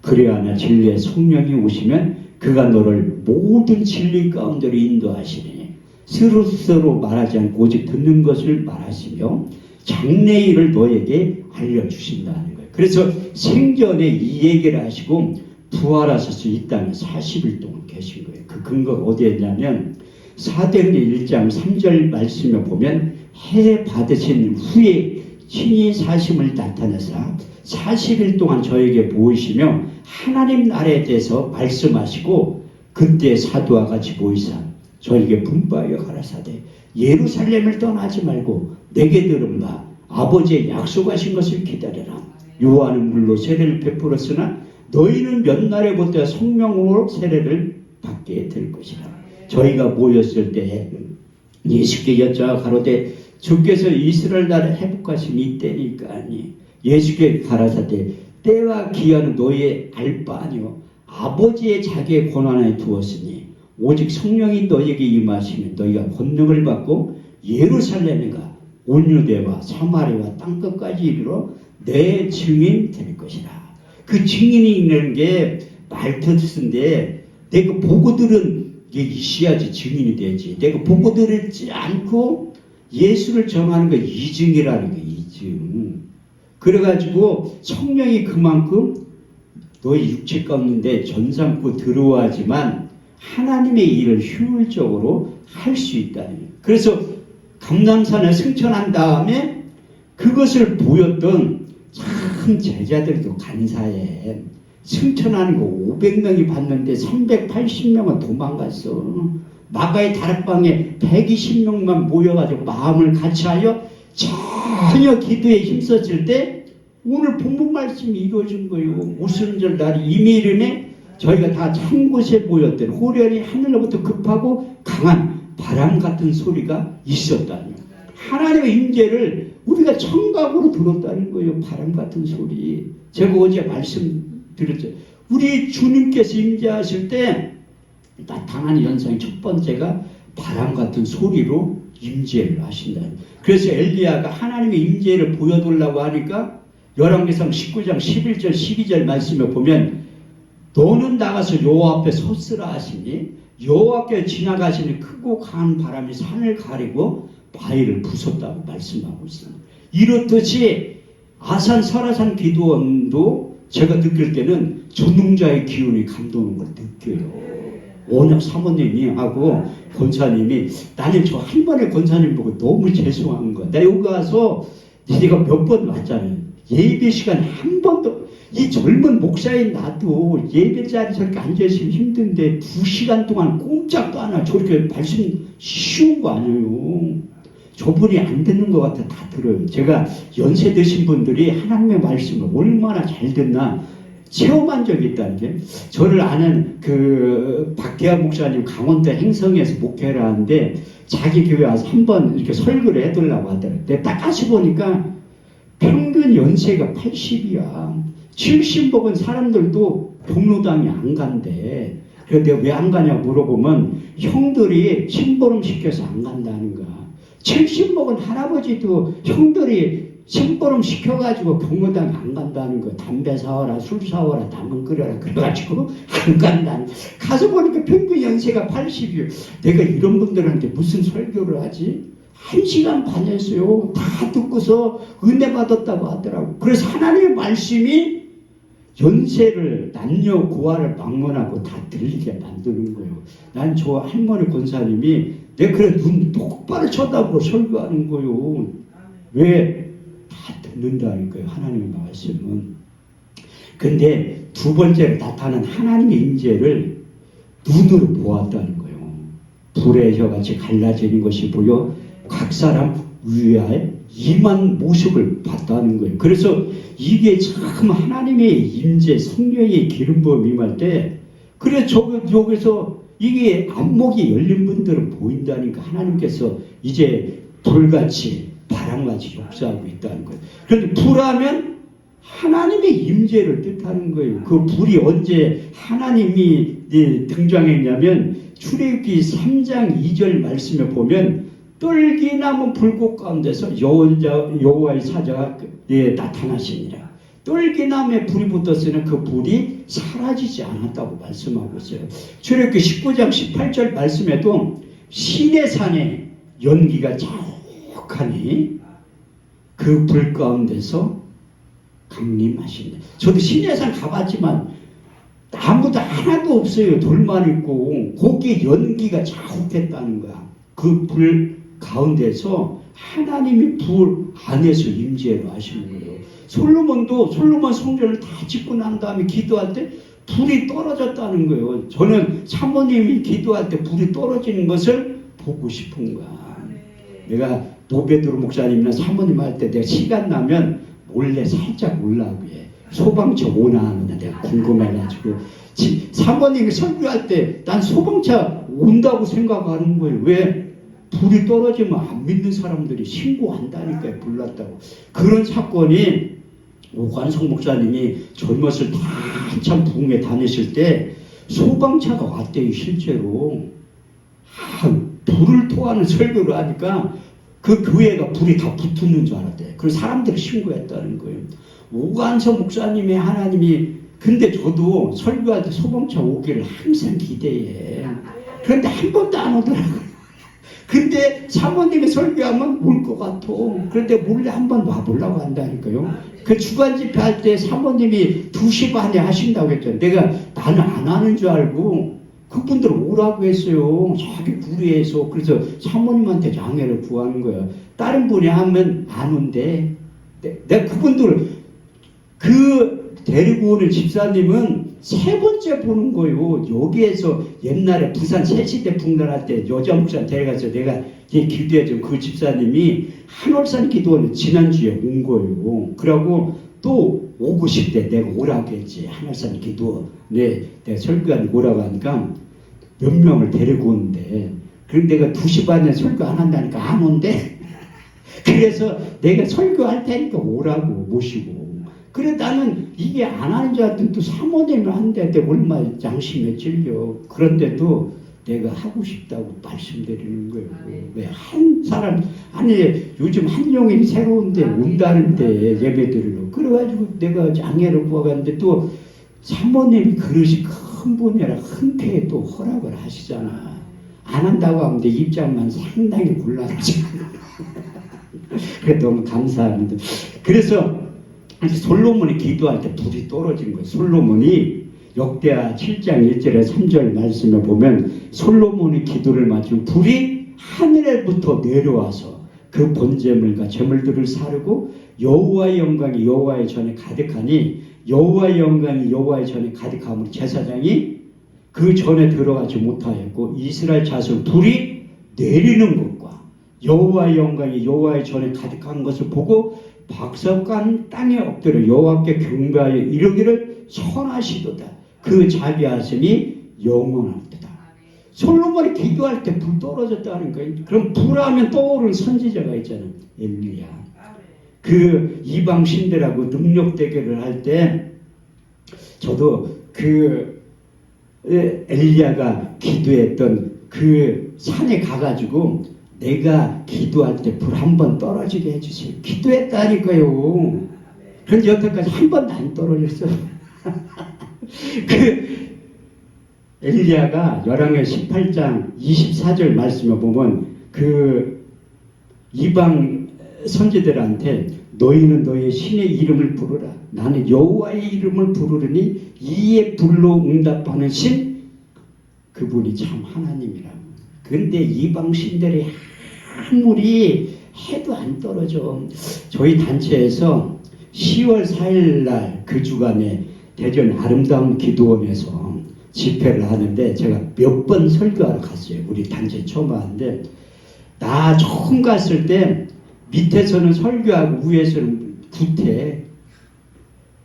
그래야 하나 진리의 성령이 오시면 그가 너를 모든 진리 가운데로 인도하시니 스스로 말하지 않고 오직 듣는 것을 말하시며 장래일을 너에게 알려주신다는 거예요. 그래서 생전에 이 얘기를 하시고 부활하셔서 이 땅에 40일 동안 계신 거예요. 그 근거가 어디였냐면 사도행전 1장 3절 말씀에 보면 해 받으신 후에 친히 사심을 나타내사 40일 동안 저에게 보이시며 하나님 나라에 대해서 말씀하시고 그때 사도와 같이 보이사 저에게 분부하여 가라사대 예루살렘을 떠나지 말고 내게 들은 바 아버지의 약속하신 것을 기다려라. 요한은 물로 세례를 베풀었으나 너희는 몇 날에부터 성령으로 세례를 받게 될 것이라. 저희가 모였을 때 예수께 여쭤 가로되 주께서 이스라엘 나라를 회복하심이 이때니까 아니 예수께 가라사대 때와 기한은 너희의 알 바 아니요 아버지의 자기의 권한에 두었으니 오직 성령이 너희에게 임하시면 너희가 권능을 받고 예루살렘과 온 유대와 사마리아와 땅끝까지 이르러 내 증인 될 것이라. 그 증인이 있는 게 말뜻인데 내가 보고 들은 게 있어야지 증인이 되지. 내가 보고 들지 않고 예수를 정하는 거 이증이라는 게 이증. 그래가지고 성령이 그만큼 너희 육체 가운데 전삼고 들어와야지만 하나님의 일을 효율적으로 할 수 있다는 거예요. 그래서 감람산을 승천한 다음에 그것을 보였던 참 제자들도 간사해. 승천하는 거 500명이 봤는데 380명은 도망갔어. 마가의 다락방에 120명만 모여가지고 마음을 같이하여 전혀 기도에 힘썼을 때 오늘 본문 말씀이 이루어진 거예요. 오순절 날 이미일에 저희가 다 참 곳에 모였던 호련히 하늘로부터 급하고 강한 바람 같은 소리가 있었다니. 하나님의 임재를 우리가 청각으로 들었다는 거예요. 바람 같은 소리. 제가 어제 말씀드렸죠. 우리 주님께서 임재하실 때 나타나는 현상이 첫 번째가 바람 같은 소리로 임재를 하신다는. 그래서 엘리야가 하나님의 임재를 보여달라고 하니까 열왕기상 19장 11절 12절 말씀에 보면 너는 나가서 여호와 앞에 섰으라 하시니 여호와께 지나가시는 크고 강한 바람이 산을 가리고 바위를 부쉈다고 말씀하고 있습니다. 이렇듯이 아산 설화산 기도원도 제가 느낄 때는 전능자의 기운이 감도는 걸 느껴요. 원혁 사모님이 하고 권사님이 나는 저 한 번에 권사님 보고 너무 죄송한 거야. 나 여기 와서 내가 몇 번 왔잖아요. 예배 시간 한 번도 이 젊은 목사인 나도 예배 자리 저렇게 앉아있으면 힘든데 2시간 동안 꼼짝도 안 하고 저렇게 말씀 쉬운 거 아니에요. 저분이 안 듣는 것 같아 다 들어요. 제가 연세 드신 분들이 하나님의 말씀을 얼마나 잘 듣나 체험한 적이 있다는 게 저를 아는 그 박태하 목사님 강원도 행성에서 목회를 하는데 자기 교회 와서 한번 이렇게 설교를 해달라고 하더라고요. 내가 딱 가서 보니까 평균 연세가 80이야. 70 먹은 사람들도 종로당에 안 간대. 그래서 내가 왜 안 가냐 물어보면 형들이 심부름 시켜서 안 간다는 거야. 70 먹은 할아버지도 형들이 심부름 시켜가지고 경로당에 안 간다는 거야. 담배 사와라, 술 사와라, 라면 끓여라 그래가지고 안 간다는 거야. 가서 보니까 평균 연세가 80이요. 내가 이런 분들한테 무슨 설교를 하지? 1시간 반 했어요. 다 듣고서 은혜 받았다고 하더라고. 그래서 하나님의 말씀이 연세를 남녀 고아를 막론하고 다 들리게 만드는 거예요. 난 저 할머니 권사님이 내가 그래 눈 똑바로 쳐다보고 설교하는 거예요. 왜? 다 듣는다는 거예요. 하나님의 말씀은. 근데 두 번째로 나타난 하나님의 임재를 눈으로 보았다는 거예요. 불의 혀같이 갈라지는 것이 보여 각 사람 위에 임한 모습을 봤다는 거예요. 그래서 이게 참 하나님의 임재, 성령의 기름 부음 임할 때, 그래 여기서 이게 안목이 열린 분들은 보인다니까 하나님께서 이제 불같이 바람같이 역사하고 있다는 거예요. 그런데 불하면 하나님의 임재를 뜻하는 거예요. 그 불이 언제 하나님이 등장했냐면 출애굽기 3장 2절 말씀에 보면 떨기나무 불꽃 가운데서 여호와의 사자가 나타나시니라. 떨기나무에 불이 붙었으면 그 불이 사라지지 않았다고 말씀하고 있어요. 출애굽기 19장 18절 말씀에도 시내산에 연기가 자욱하니 그 불 가운데서 강림하시네. 저도 시내산 가봤지만 나무도 하나도 없어요. 돌만 있고 거기에 연기가 자욱했다는 거야. 그 불 가운데서 하나님이 불 안에서 임재를 하시는 거예요. 솔로몬 성전을 다 짓고 난 다음에 기도할 때 불이 떨어졌다는 거예요. 저는 사모님이 기도할 때 불이 떨어지는 것을 보고 싶은 거야. 내가 노베드로 목사님이나 사모님 할 때 내가 시간 나면 몰래 살짝 올라오고 해. 소방차 오나 하는데 내가 궁금해가지고 사모님이 설교할 때 난 소방차 온다고 생각하는 거예요. 왜? 불이 떨어지면 안 믿는 사람들이 신고한다니까요. 불났다고. 그런 사건이 오관성 목사님이 젊었을 때 한참 부흥에 다니실 때 소방차가 왔대요. 실제로. 불을 토하는 설교를 하니까 그 교회가 불이 다 붙는 줄 알았대. 그래서 사람들이 신고했다는 거예요. 오관성 목사님의 하나님이. 근데 저도 설교할 때 소방차 오기를 항상 기대해. 그런데 한 번도 안 오더라고요. 근데 사모님이 설교하면 올 것 같아. 그런데 몰래 한번 와보려고 한다니까요. 그 주간 집회 할 때 사모님이 2시 반에 하신다고 했잖아요. 내가 나는 안 하는 줄 알고 그분들 오라고 했어요. 자기 무리해서. 그래서 사모님한테 양해를 구하는 거야. 다른 분이 하면 안 온대. 내가 그분들 데리고 오는 집사님은 3번째 보는 거예요. 여기에서 옛날에 부산 새시대 풍년할 때 여자 목사 데려가서 내가 기도해준 그 집사님이 한월산 기도원에 지난주에 온 거예요. 그러고 또 오고 싶대. 내가 오라고 했지. 한월산 기도원에 내가 설교하니 오라고 하니까 몇 명을 데리고 오는데, 그런데 내가 2시 반에 설교 안 한다니까 안 온대. 그래서 내가 설교할 테니까 오라고 모시고. 그래 나는 이게 안 하는 줄 알았더니 또 사모님을 한데 얼마나 양심에 찔려. 그런데도 내가 하고 싶다고 말씀드리는 거예요. 왜 한 사람, 아니 요즘 한용인이 새로운데 온다는데 예배드리러. 그래가지고 내가 양해를 구하갔는데 또 사모님이 그릇이 큰 분이라 흔쾌히 또 허락을 하시잖아. 안 한다고 하면 내 입장만 상당히 곤란하지. 그래 너무 감사합니다. 그래서 솔로몬이 기도할 때 불이 떨어진 거예요. 솔로몬이 역대하 7장 1절에 3절 말씀에 보면 솔로몬이 기도를 마치면 불이 하늘에부터 내려와서 그 번제물과 제물들을 사르고 여호와의 영광이 여호와의 전에 가득하니 여호와의 영광이 여호와의 전에 가득함으로 제사장이 그 전에 들어가지 못하였고 이스라엘 자손 불이 내리는 것과 여호와의 영광이 여호와의 전에 가득한 것을 보고 박석간 땅에 엎드려 여호와께 경배하여 이르기를 선하시도다. 그 자비 하심이 영원하도다. 솔로몬이 기도할 때 불 떨어졌다는 거예요. 그럼 불하면 떠오르는 선지자가 있잖아요. 엘리야. 그 이방 신들하고 능력 대결을 할 때 저도 그 엘리야가 기도했던 그 산에 가가지고 내가 기도할 때 불 한 번 떨어지게 해주세요. 기도했다니까요. 그런데 여태까지 한 번도 안 떨어졌어요. 그 엘리야가 열왕기하 18장 24절 말씀에 보면 그 이방 선지들한테 너희는 너의 신의 이름을 부르라. 나는 여호와의 이름을 부르르니 이에 불로 응답하는 신 그분이 참 하나님이라고. 근데 이방 신들이 아무리 해도 안 떨어져. 저희 단체에서 10월 4일 날 그 주간에 대전 아름다운 기도원에서 집회를 하는데 제가 몇 번 설교하러 갔어요. 우리 단체 처음 하는데 나 처음 갔을 때 밑에서는 설교하고 위에서는 구태.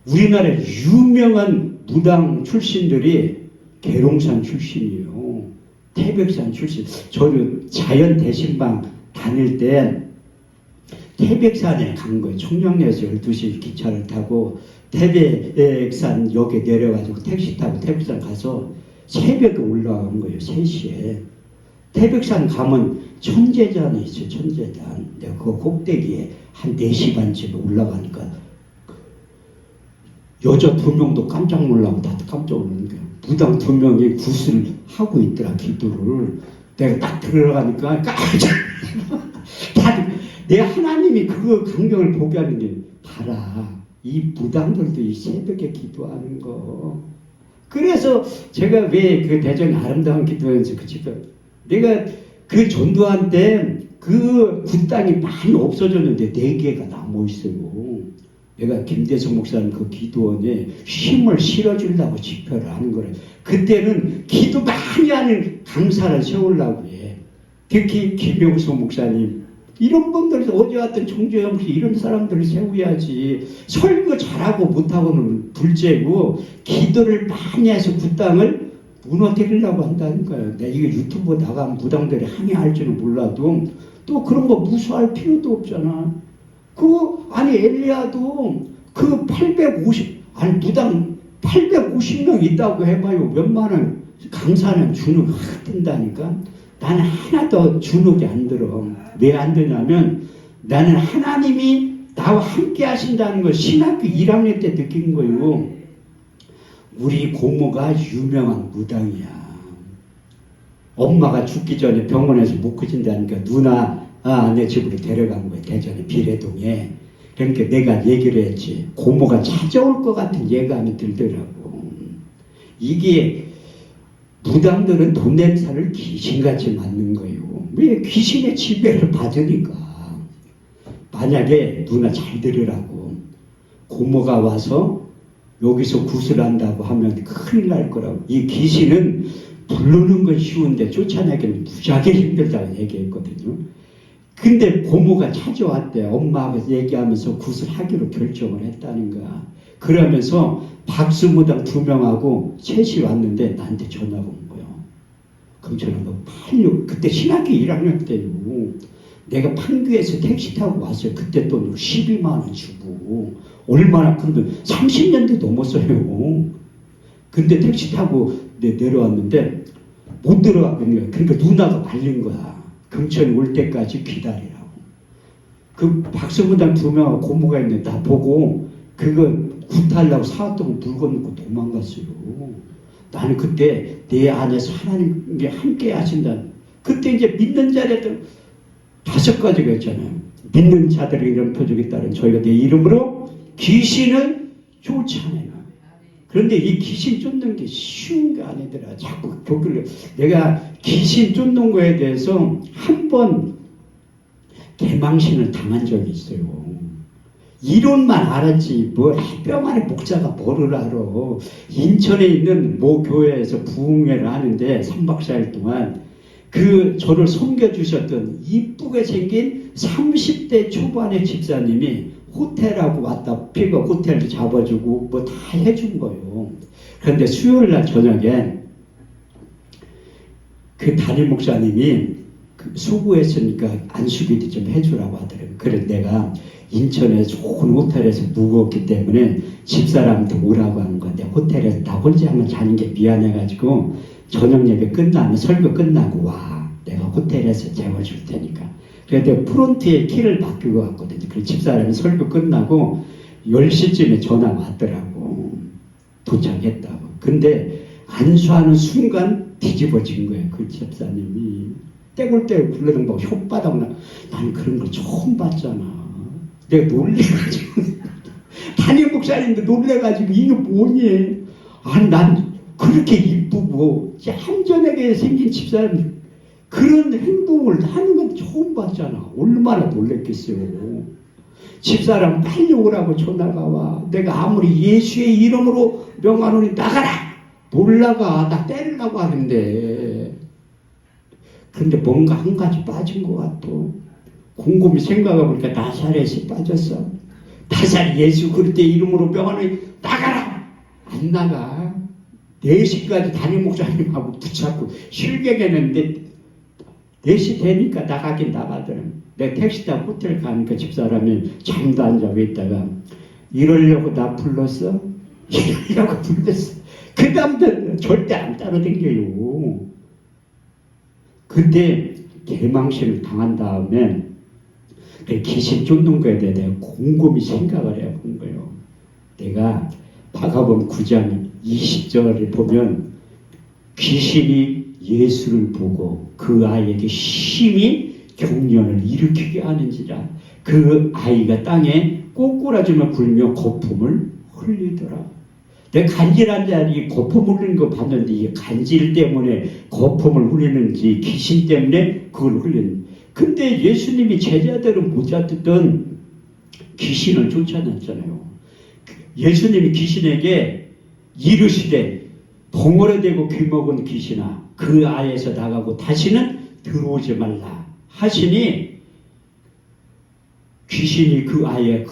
우리나라 유명한 무당 출신들이 계룡산 출신이에요. 태백산 출신. 저는 자연 대신방 다닐 때 태백산에 간 거예요. 청량리에서 12시 기차를 타고 태백산 역에 내려가지고 택시 타고 태백산 가서 새벽에 올라간 거예요. 3시에. 태백산 가면 천재단이 있어요. 천재단. 내가 그 꼭대기에 한 4시 반쯤에 올라가니까 여자 2명도 깜짝 놀라고 다 깜짝 놀라는 거예요. 무당 2명이 굿을 하고 있더라. 기도를. 내가 딱 들어가니까 깜짝 내 하나님이 그 광경을 보게 하는 게 봐라. 이 무당들도 이 새벽에 기도하는 거. 그래서 제가 왜 그 대전 아름다운 기도에서 그 집에 내가 그 전도한 때 그 굿땅이 많이 없어졌는데 4개가 남아 있어요. 내가 김대성 목사님 그 기도원에 힘을 실어주려고 집회를 하는 거래. 그때는 기도 많이 하는 강사를 세우려고 해. 특히 김용수 목사님 이런 분들 어제 왔던 정재영 씨 이런 사람들을 세워야지. 설교 잘하고 못하고는 둘째고 기도를 많이 해서 그 땅을 무너뜨리려고 한다니까요. 내가 이게 유튜브 나가면 무당들이 항의할 줄은 몰라도 또 그런 거 무수할 필요도 없잖아. 아니 엘리야도 그 850 아니 무당 850명 있다고 해봐요. 몇만원 강사는 주눅 확 뜬다니까. 나는 하나도 주눅이 안 들어. 왜 안 드냐면 나는 하나님이 나와 함께 하신다는 걸 신학교 1학년 때 느낀 거예요. 우리 고모가 유명한 무당이야. 엄마가 죽기 전에 병원에서 못 커진다니까 내 집으로 데려간 거야. 대전에 비례동에. 그러니까 내가 얘기를 했지. 고모가 찾아올 것 같은 예감이 들더라고. 이게 무당들은 돈 냄새를 귀신같이 맡는 거예요. 왜? 귀신의 지배를 받으니까. 만약에 누나 잘 들으라고 고모가 와서 여기서 구슬한다고 하면 큰일 날 거라고. 이 귀신은 부르는 건 쉬운데 쫓아내기는 무지하게 힘들다고 얘기했거든요. 근데 고모가 찾아왔대. 엄마하고 얘기하면서 구슬하기로 결정을 했다는 거야. 그러면서 박수무당 2명하고 셋이 왔는데 나한테 전화가 온 거야. 그럼 전화가 빨리 그때 신학교 1학년 때요. 내가 판교에서 택시 타고 왔어요. 그때 돈 12만 원 주고. 얼마나 큰데 30년도 넘었어요. 근데 택시 타고 내려왔는데 못 들어가거든요. 그러니까 누나가 말린 거야. 경찰이 올 때까지 기다리라고. 그 박수무당 2명하고 고모가 있는데 나 보고 그거 구타하려고 사왔던 거 물건 놓고 도망갔어요. 나는 그때 내 안에서 하나님이 함께 하신다. 그때 이제 믿는 자들 5가지가 있잖아요. 믿는 자들의 이런 표적에 따른 저희가 내 이름으로 귀신을 쫓아내라. 그런데 이 귀신 쫓는 게 쉬운 게 아니더라. 자꾸 교육을 내가 귀신 쫓는 거에 대해서 한 번 개망신을 당한 적이 있어요. 이론만 알았지 뭐 뼈만의 목자가 뭐를 알아. 인천에 있는 모 교회에서 부흥회를 하는데 3박 4일 동안 저를 섬겨주셨던 이쁘게 생긴 30대 초반의 집사님이 호텔하고 왔다 피가 호텔도 잡아주고 뭐 다 해준 거예요. 그런데 수요일 날 저녁에 그 담임 목사님이 수고했으니까 안수기도 좀 해주라고 하더라고요. 그래서 내가 인천에 좋은 호텔에서 묵었기 때문에 집사람한테 오라고 하는 건데 호텔에서 나 혼자만 자는 게 미안해가지고 저녁 예배 끝나면 설교 끝나고 와. 내가 호텔에서 재워줄 테니까. 그래서 프론트에 키를 맡기고 왔거든요. 그래서 집사람이 설교 끝나고 10시쯤에 전화가 왔더라고. 도착했다고. 근데 안수하는 순간 뒤집어진 거예요. 그 집사님이. 떼굴떼굴 굴러던 거 혓바닥 나. 난 그런 걸 처음 봤잖아. 내가 놀래가지고. 담임 목사님도 놀래가지고 이게 뭐니? 아니 난 그렇게 이쁘고 얌전하게 생긴 집사람이 그런 행동을 하는 건 처음 봤잖아. 얼마나 놀랬겠어요. 집사람 빨리 오라고 전화가 와. 내가 아무리 예수의 이름으로 명하노니 나가라. 놀라가 나 때리려고 하는데. 근데 뭔가 한 가지 빠진 것 같아. 곰곰이 생각해보니까 나사렛이 빠졌어. 나사렛 예수 그리스도의 이름으로 명하노니 나가라. 안 나가. 4시까지 담임 목사님하고 붙잡고 실격했는데 4시 되니까 나가긴 나가더라고. 내가 택시 타고 호텔 가니까 집사람이 잠도 안 자고 있다가 이러려고 나 불렀어? 이러려고 불렀어. 그 다음부터 절대 안 따라다녀요. 근데 개망신을 당한 다음에 귀신 쫓는 거에 대해 내가 곰곰이 생각을 해본 거예요. 내가 마가복음 9장 20절을 보면 귀신이 예수를 보고 그 아이에게 심히 경련을 일으키게 하는지라 그 아이가 땅에 꼬꾸라지며 굴며 거품을 흘리더라. 내가 간질한 자리 거품 흘리는 거 봤는데 이게 간질 때문에 거품을 흘리는지 귀신 때문에 그걸 흘리는. 근데 예수님이 제자들은 못 잡던 귀신을 쫓아냈잖아요. 예수님이 귀신에게 이르시되 덩어리 되고 귀먹은 귀신아 그 아이에서 나가고 다시는 들어오지 말라 하시니 귀신이 그 아이의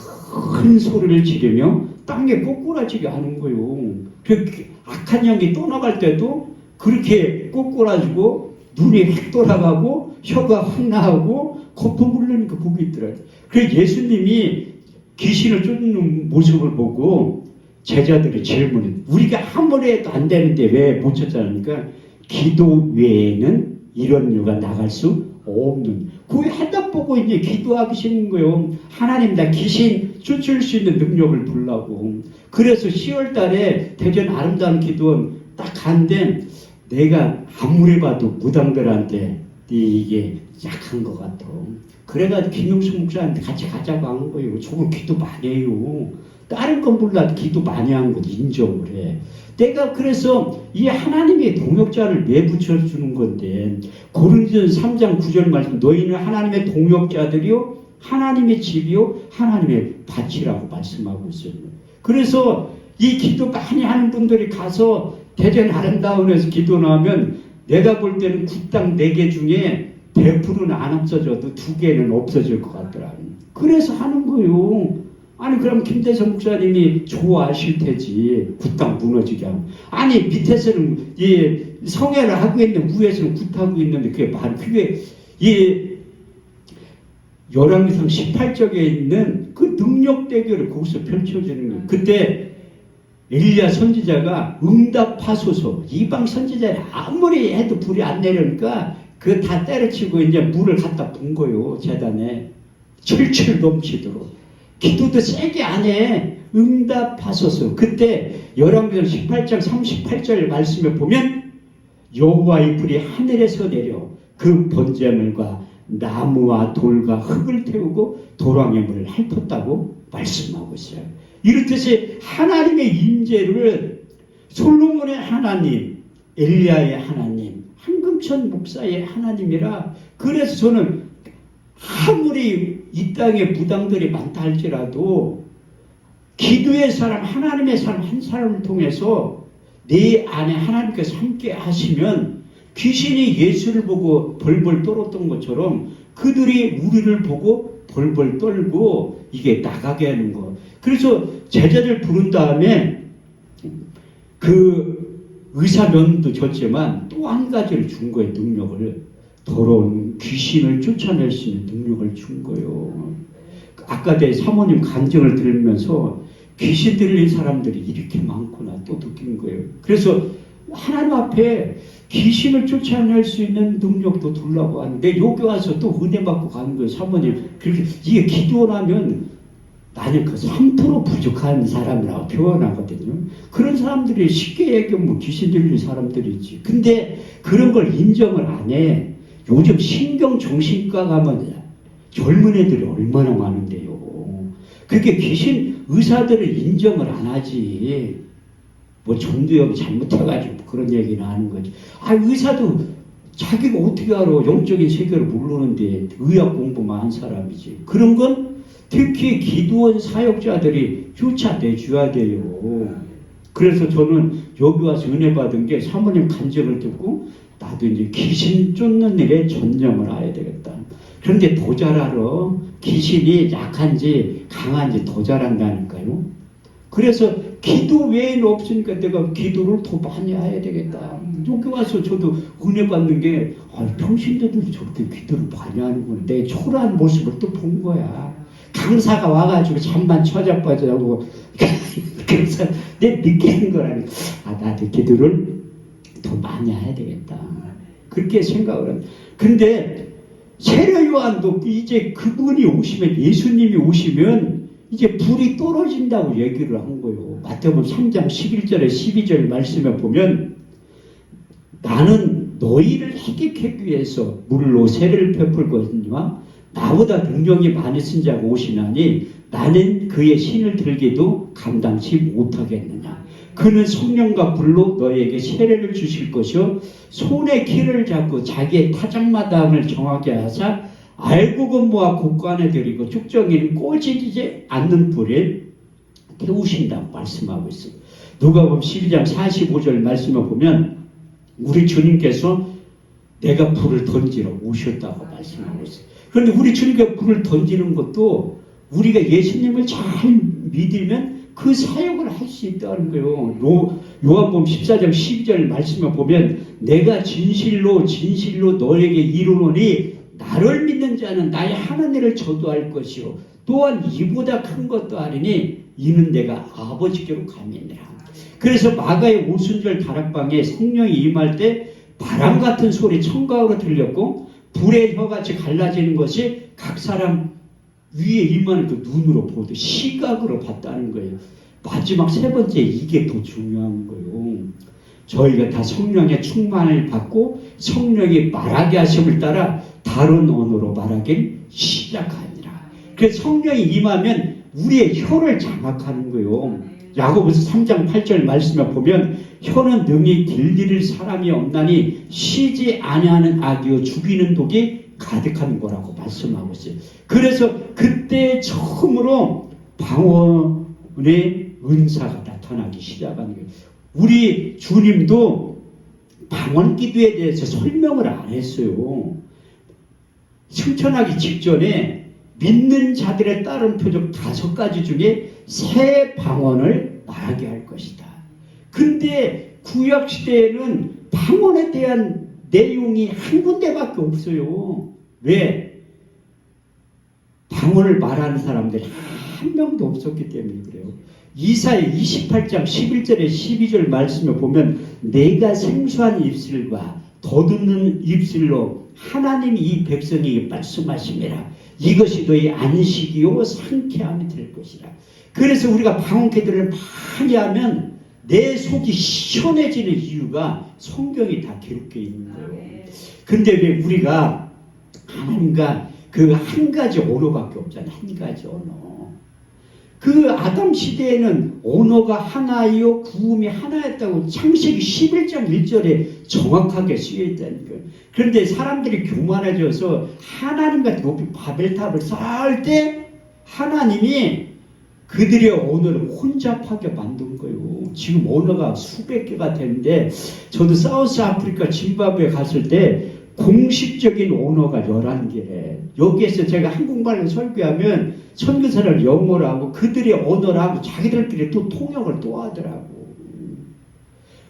큰 소리를 지르며 땅에 꼬꾸라지게 하는 거예요. 그 악한 영이 떠나갈 때도 그렇게 꼬꾸라지고 눈이 확 돌아가고 혀가 확 나오고 거품 흐르는 그 복이 있더라고요. 그래서 예수님이 귀신을 쫓는 모습을 보고 제자들의 질문이 우리가 아무리 해도 안 되는데 왜 못 쫓아내니까 기도 외에는 이런 이유가 나갈 수 없는. 그게 하다 보고 이제 기도하기 싫은 거예요. 하나님 나 귀신 쫓을 수 있는 능력을 불라고. 그래서 10월 달에 대전 아름다운 기도원 딱 갔는데 내가 아무리 봐도 무당들한테 이게 약한 것 같아. 그래가지고 김용수 목사한테 같이 가자고 한 거예요. 저거 기도 많이 해요. 다른 건 몰라도 기도 많이 한 건 인정을 해. 내가 그래서 이 하나님의 동역자를 왜 붙여주는 건데 고린도전서 3장 9절 말씀 너희는 하나님의 동역자들이요 하나님의 집이요 하나님의 밭이라고 말씀하고 있어요. 그래서 이 기도 많이 하는 분들이 가서 대전 아름다운에서 기도 나오면 내가 볼 때는 굿당 4개 중에 100%는 안 없어져도 2개는 없어질 것 같더라고요. 그래서 하는 거예요. 아니 그럼 김대성 목사님이 좋아하실 테지. 굿당 무너지게 하면. 아니 밑에서는 이 성회를 하고 있는 위에서는 굿하고 있는데 그게 말이 그게 이 열왕기상 18쪽에 있는 그 능력 대결을 거기서 펼쳐지는 거예요. 그때 엘리야 선지자가 응답하소서. 이방 선지자를 아무리 해도 불이 안 내려니까 그 다 때려치고 이제 물을 갖다 본 거예요. 제단에 철철 넘치도록. 기도도 세게 안 해. 응답하소서. 그때 열왕기상 18장 38절 말씀에 보면 여호와의 불이 하늘에서 내려 그 번제물과 나무와 돌과 흙을 태우고 도랑의 물을 핥았다고 말씀하고 있어요. 이렇듯이 하나님의 임재를 솔로몬의 하나님, 엘리야의 하나님, 한금천 목사의 하나님이라. 그래서 저는 아무리 이 땅에 무당들이 많다 할지라도 기도의 사람, 하나님의 사람 한 사람을 통해서 내 안에 하나님께서 함께 하시면 귀신이 예수를 보고 벌벌 떨었던 것처럼 그들이 우리를 보고 벌벌 떨고 이게 나가게 하는 거. 그래서 제자들 부른 다음에 그 의사 면도 줬지만 또 한 가지를 준 거예요. 능력을. 더러운 귀신을 쫓아낼 수 있는 능력을 준 거예요. 아까 내 사모님 간증을 들으면서 귀신 들린 사람들이 이렇게 많구나 또 느낀 거예요. 그래서 하나님 앞에 귀신을 쫓아낼 수 있는 능력도 달라고 하는데 여기 와서 또 은혜 받고 가는 거예요. 사모님 그렇게 이게 기도하면 나는 그 3% 부족한 사람이라고 표현하거든요. 그런 사람들이 쉽게 얘기하면 귀신 들린 사람들이지. 근데 그런 걸 인정을 안 해. 요즘 신경정신과 가면 젊은 애들이 얼마나 많은데요. 그게 귀신 의사들은 인정을 안 하지. 뭐 전두엽이 잘못해가지고 그런 얘기는 하는 거지. 아 의사도 자기가 어떻게 알아. 영적인 세계를 모르는데 의학 공부만 한 사람이지. 그런 건 특히 기도원 사역자들이 쫓아내줘야 돼요. 그래서 저는 여기 와서 은혜 받은 게 사모님 간증을 듣고 나도 이제 귀신 쫓는 일에 전념을 해야 되겠다. 그런데 더 잘 알아. 귀신이 약한지 강한지 더 잘한다니까요. 그래서 기도 외에는 없으니까 내가 기도를 더 많이 해야 되겠다. 여기 와서 저도 은혜 받는 게 평신도들이 저렇게 기도를 많이 하는구나. 내 초라한 모습을 또 본 거야. 강사가 와가지고 잠만 처자빠져하고 그래서 내 느끼는 거라니까. 나도 기도를 더 많이 해야 되겠다. 그렇게 생각을 합니다. 근데 세례 요한도 이제 그분이 오시면 예수님이 오시면 이제 불이 떨어진다고 얘기를 한 거예요. 마태복음 3장 11절에 12절 말씀에 보면 나는 너희를 희귀하기 위해서 물로 세례를 베풀거니와 나보다 능력이 많으신 자가 오시나니 나는 그의 신을 들기도 감당치 못하겠느냐. 그는 성령과 불로 너에게 세례를 주실 것이요 손에 키를 잡고 자기의 타작마당을 정하게 하사 알곡은 모아 곳간에 들이고 쭉정이는 꼴지지 않는 불에 태우신다고 말씀하고 있습니다. 누가복음 12장 45절 말씀을 보면 우리 주님께서 내가 불을 던지러 오셨다고 말씀하고 있어요. 그런데 우리 주님께서 불을 던지는 것도 우리가 예수님을 잘 믿으면 그 사역을 할 수 있다는 거예요. 요한복음 14장 12절 말씀을 보면 내가 진실로 너에게 이르노니 나를 믿는 자는 나의 하나님을 저도할 것이요 또한 이보다 큰 것도 아니니 이는 내가 아버지께로 가미니라. 그래서 마가의 오순절 다락방에 성령이 임할 때 바람 같은 소리 청각으로 들렸고 불의 혀같이 갈라지는 것이 각 사람 위에 임하는 그 눈으로 보듯 시각으로 봤다는 거예요. 마지막 세 번째 이게 더 중요한 거예요. 저희가 다 성령의 충만을 받고 성령이 말하게 하심을 따라 다른 언어로 말하길 시작하니라. 그래서 성령이 임하면 우리의 혀를 장악하는 거예요. 야고보서 3장 8절 말씀에 보면 혀는 능히 들릴 사람이 없나니 쉬지 아니하는 악이요 죽이는 독이 가득한 거라고 말씀하고 있어요. 그래서 그때 처음으로 방언의 은사가 나타나기 시작하는 거예요. 우리 주님도 방언 기도에 대해서 설명을 안 했어요. 승천하기 직전에 믿는 자들의 따른 표적 5가지 중에 새 방언을 말하게 할 것이다. 근데 구약 시대에는 방언에 대한 내용이 한 군데밖에 없어요. 왜? 방언을 말하는 사람들이 한 명도 없었기 때문에 그래요. 이사야 28장 11절에 12절 말씀을 보면 내가 생수한 입술과 더듬는 입술로 하나님이 이 백성에게 말씀하심이라. 이것이 너희 안식이요 상쾌함이 될 것이라. 그래서 우리가 방언 기도를 많이 하면 내 속이 시원해지는 이유가 성경이 다 기록되어 있는 거예요. 근데 왜 우리가 하나님과 그 한 가지 언어밖에 없잖아요. 한 가지 언어. 그 아담 시대에는 언어가 하나이요 구음이 하나였다고 창세기 11장 1절에 정확하게 쓰여있다는 거예요. 그런데 사람들이 교만해져서 하나님과 높이 바벨탑을 쌓을 때 하나님이 그들의 언어를 혼잡하게 만든 거예요. 지금 언어가 수백 개가 되는데 저도 사우스 아프리카 짐바브웨 갔을 때 공식적인 언어가 11개래. 여기에서 제가 한국말로 설교하면 선교사를 영어로 하고 그들의 언어를 하고 자기들끼리 또 통역을 또 하더라고.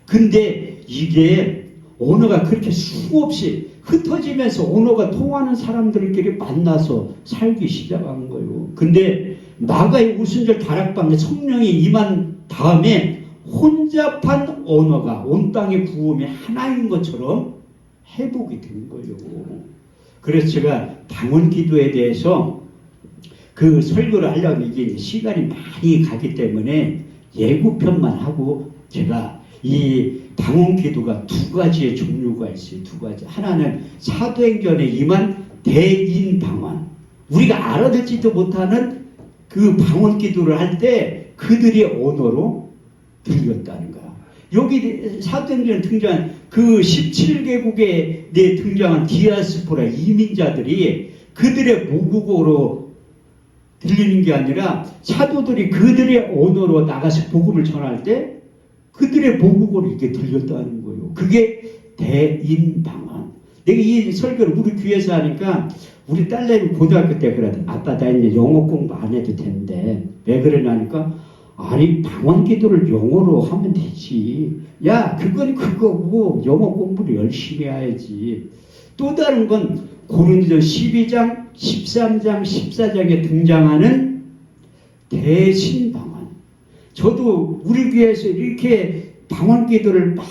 근데 이게 언어가 그렇게 수없이 흩어지면서 언어가 통하는 사람들끼리 만나서 살기 시작한 거예요. 근데 마가의 오순절 다락방에 성령이 임한 다음에 혼잡한 언어가 온 땅의 구음이 하나인 것처럼 회복이 된 거예요. 그래서 제가 방언 기도에 대해서 그 설교를 하려고 이게 시간이 많이 가기 때문에 예고편만 하고 제가 이 방언 기도가 두 가지의 종류가 있어요. 두 가지. 하나는 사도행전에 임한 대인 방언. 우리가 알아듣지도 못하는 그 방언 기도를 할 때 그들의 언어로 들렸다는 거야. 여기 사도행전에 등장한 그 17개국에 등장한 디아스포라 이민자들이 그들의 모국어로 들리는 게 아니라 사도들이 그들의 언어로 나가서 복음을 전할 때 그들의 모국어로 이렇게 들렸다는 거예요. 그게 대인방언. 내가 이 설교를 우리 교회에서 하니까 우리 딸내미 고등학교 때 그러더니 아빠 나 이제 영어 공부 안 해도 되는데 왜 그러냐니까 아니 방언 기도를 영어로 하면 되지. 야 그건 그거고 영어 공부를 열심히 해야지. 또 다른 건 고린도전 12장 13장 14장에 등장하는 대신방언. 저도 우리 교회에서 이렇게 방언 기도를 막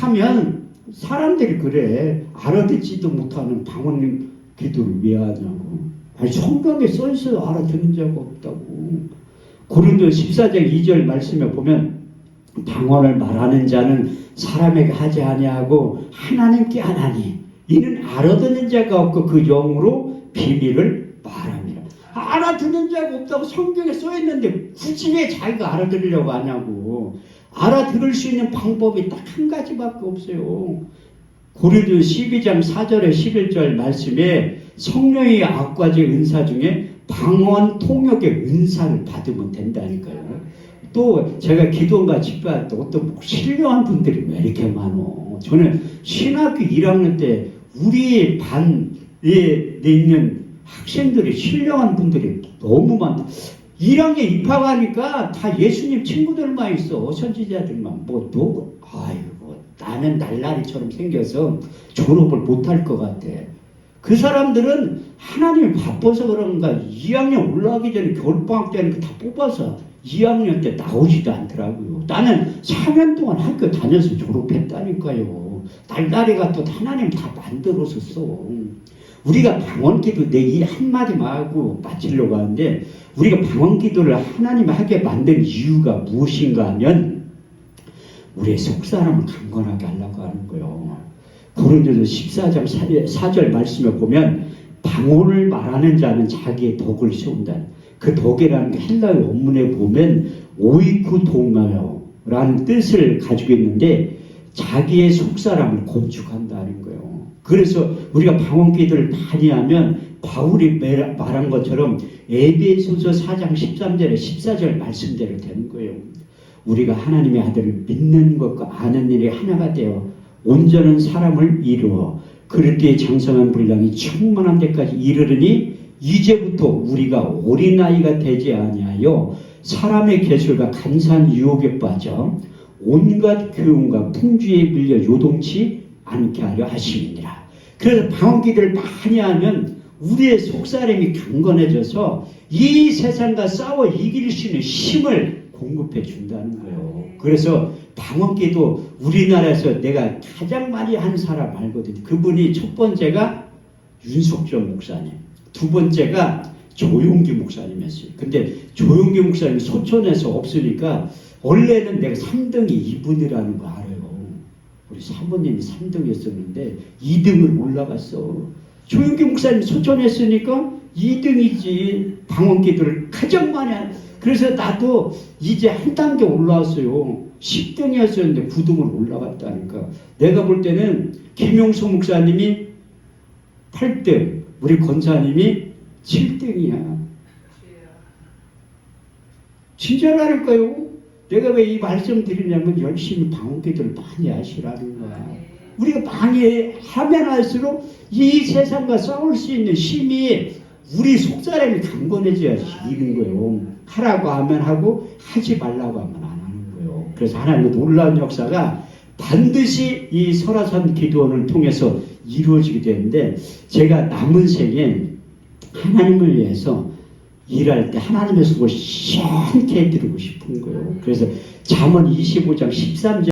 하면 사람들이 그래. 알아듣지도 못하는 방언 기도를 왜 하냐고. 아니 성경에 써있어요. 알아듣는 자가 없다고. 고린도 14장 2절 말씀에 보면 방언을 말하는 자는 사람에게 하지 아니하고 하나님께 하나니 이는 알아듣는 자가 없고 그 영으로 비밀을 말합니다. 알아듣는 자가 없다고 성경에 써있는데 굳이 왜 자기가 알아들으려고 하냐고. 알아들을 수 있는 방법이 딱 한 가지밖에 없어요. 고린도 12장 4절에 11절 말씀에 성령의 악과제 은사 중에 방언 통역의 은사를 받으면 된다니까요. 또 제가 기도원과 집회할 때 어떤 신령한 분들이 왜 이렇게 많어. 저는 신학교 1학년 때 우리 반에 있는 학생들이 신령한 분들이 너무 많다. 1학년 입학하니까 다 예수님 친구들만 있어. 선지자들만. 아이고 나는 날라리처럼 생겨서 졸업을 못할 것 같아. 그 사람들은 하나님이 바빠서 그런가 2학년 올라가기 전에 겨울방학 때는 다 뽑아서 2학년 때 나오지도 않더라고요. 나는 4년 동안 학교 다녀서 졸업했다니까요. 날라리가 또 하나님 다 만들어서 써. 우리가 방언기도 내 이 한마디만 하고 마치려고 하는데 우리가 방언기도를 하나님이 하게 만든 이유가 무엇인가 하면 우리의 속사람을 강건하게 하려고 하는 거예요. 고린도서 14장 4절 말씀에 보면 방언을 말하는 자는 자기의 덕을 세운다. 그 덕이라는 게 헬라어 원문에 보면 오이쿠 동마요라는 뜻을 가지고 있는데 자기의 속사람을 건축한다는 거예요. 그래서 우리가 방언기도를 많이 하면 바울이 말한 것처럼 에베소서 4장 13절에 14절 말씀대로 되는 거예요. 우리가 하나님의 아들을 믿는 것과 아는 일이 하나가 되어 온전한 사람을 이루어 그리스도의 장성한 분량이 충만한 데까지 이르르니 이제부터 우리가 어린아이가 되지 아니하여 사람의 계술과 간사한 유혹에 빠져 온갖 교훈과 풍주에 밀려 요동치 않게 하려 하심이니라. 그래서 방언기도를 많이 하면 우리의 속사람이 강건해져서 이 세상과 싸워 이길 수 있는 힘을 공급해 준다는 거예요. 그래서 방언기도 우리나라에서 내가 가장 많이 한 사람 알거든요. 그분이 첫 번째가 윤석전 목사님, 두 번째가 조용기 목사님이었어요. 근데 조용기 목사님이 소천에서 없으니까 원래는 내가 3등이 이분이라는 거 알아요. 우리 사모님이 3등이었었는데 2등을 올라갔어. 조용기 목사님이 소천했으니까 2등이지. 방언기도를 가장 많이 한. 그래서 나도 이제 한 단계 올라왔어요. 10등이었었는데 9등을 올라갔다니까. 내가 볼 때는 김용수 목사님이 8등, 우리 권사님이 7등이야. 진짜라니까요. 내가 왜 이 말씀 드리냐면 열심히 방언기도를 많이 하시라는 거야. 우리가 많이 하면 할수록 이 세상과 싸울 수 있는 힘이 우리 속사람이 강건해져야지 이기는 거예요. 하라고 하면 하고 하지 말라고 하면 안 하는 거예요. 그래서 하나님의 놀라운 역사가 반드시 이 설화산 기도원을 통해서 이루어지게 되는데, 제가 남은 생에 하나님을 위해서 일할 때 하나님의 속을 시원케 해드리고 싶은 거예요. 그래서 잠언 25장 13절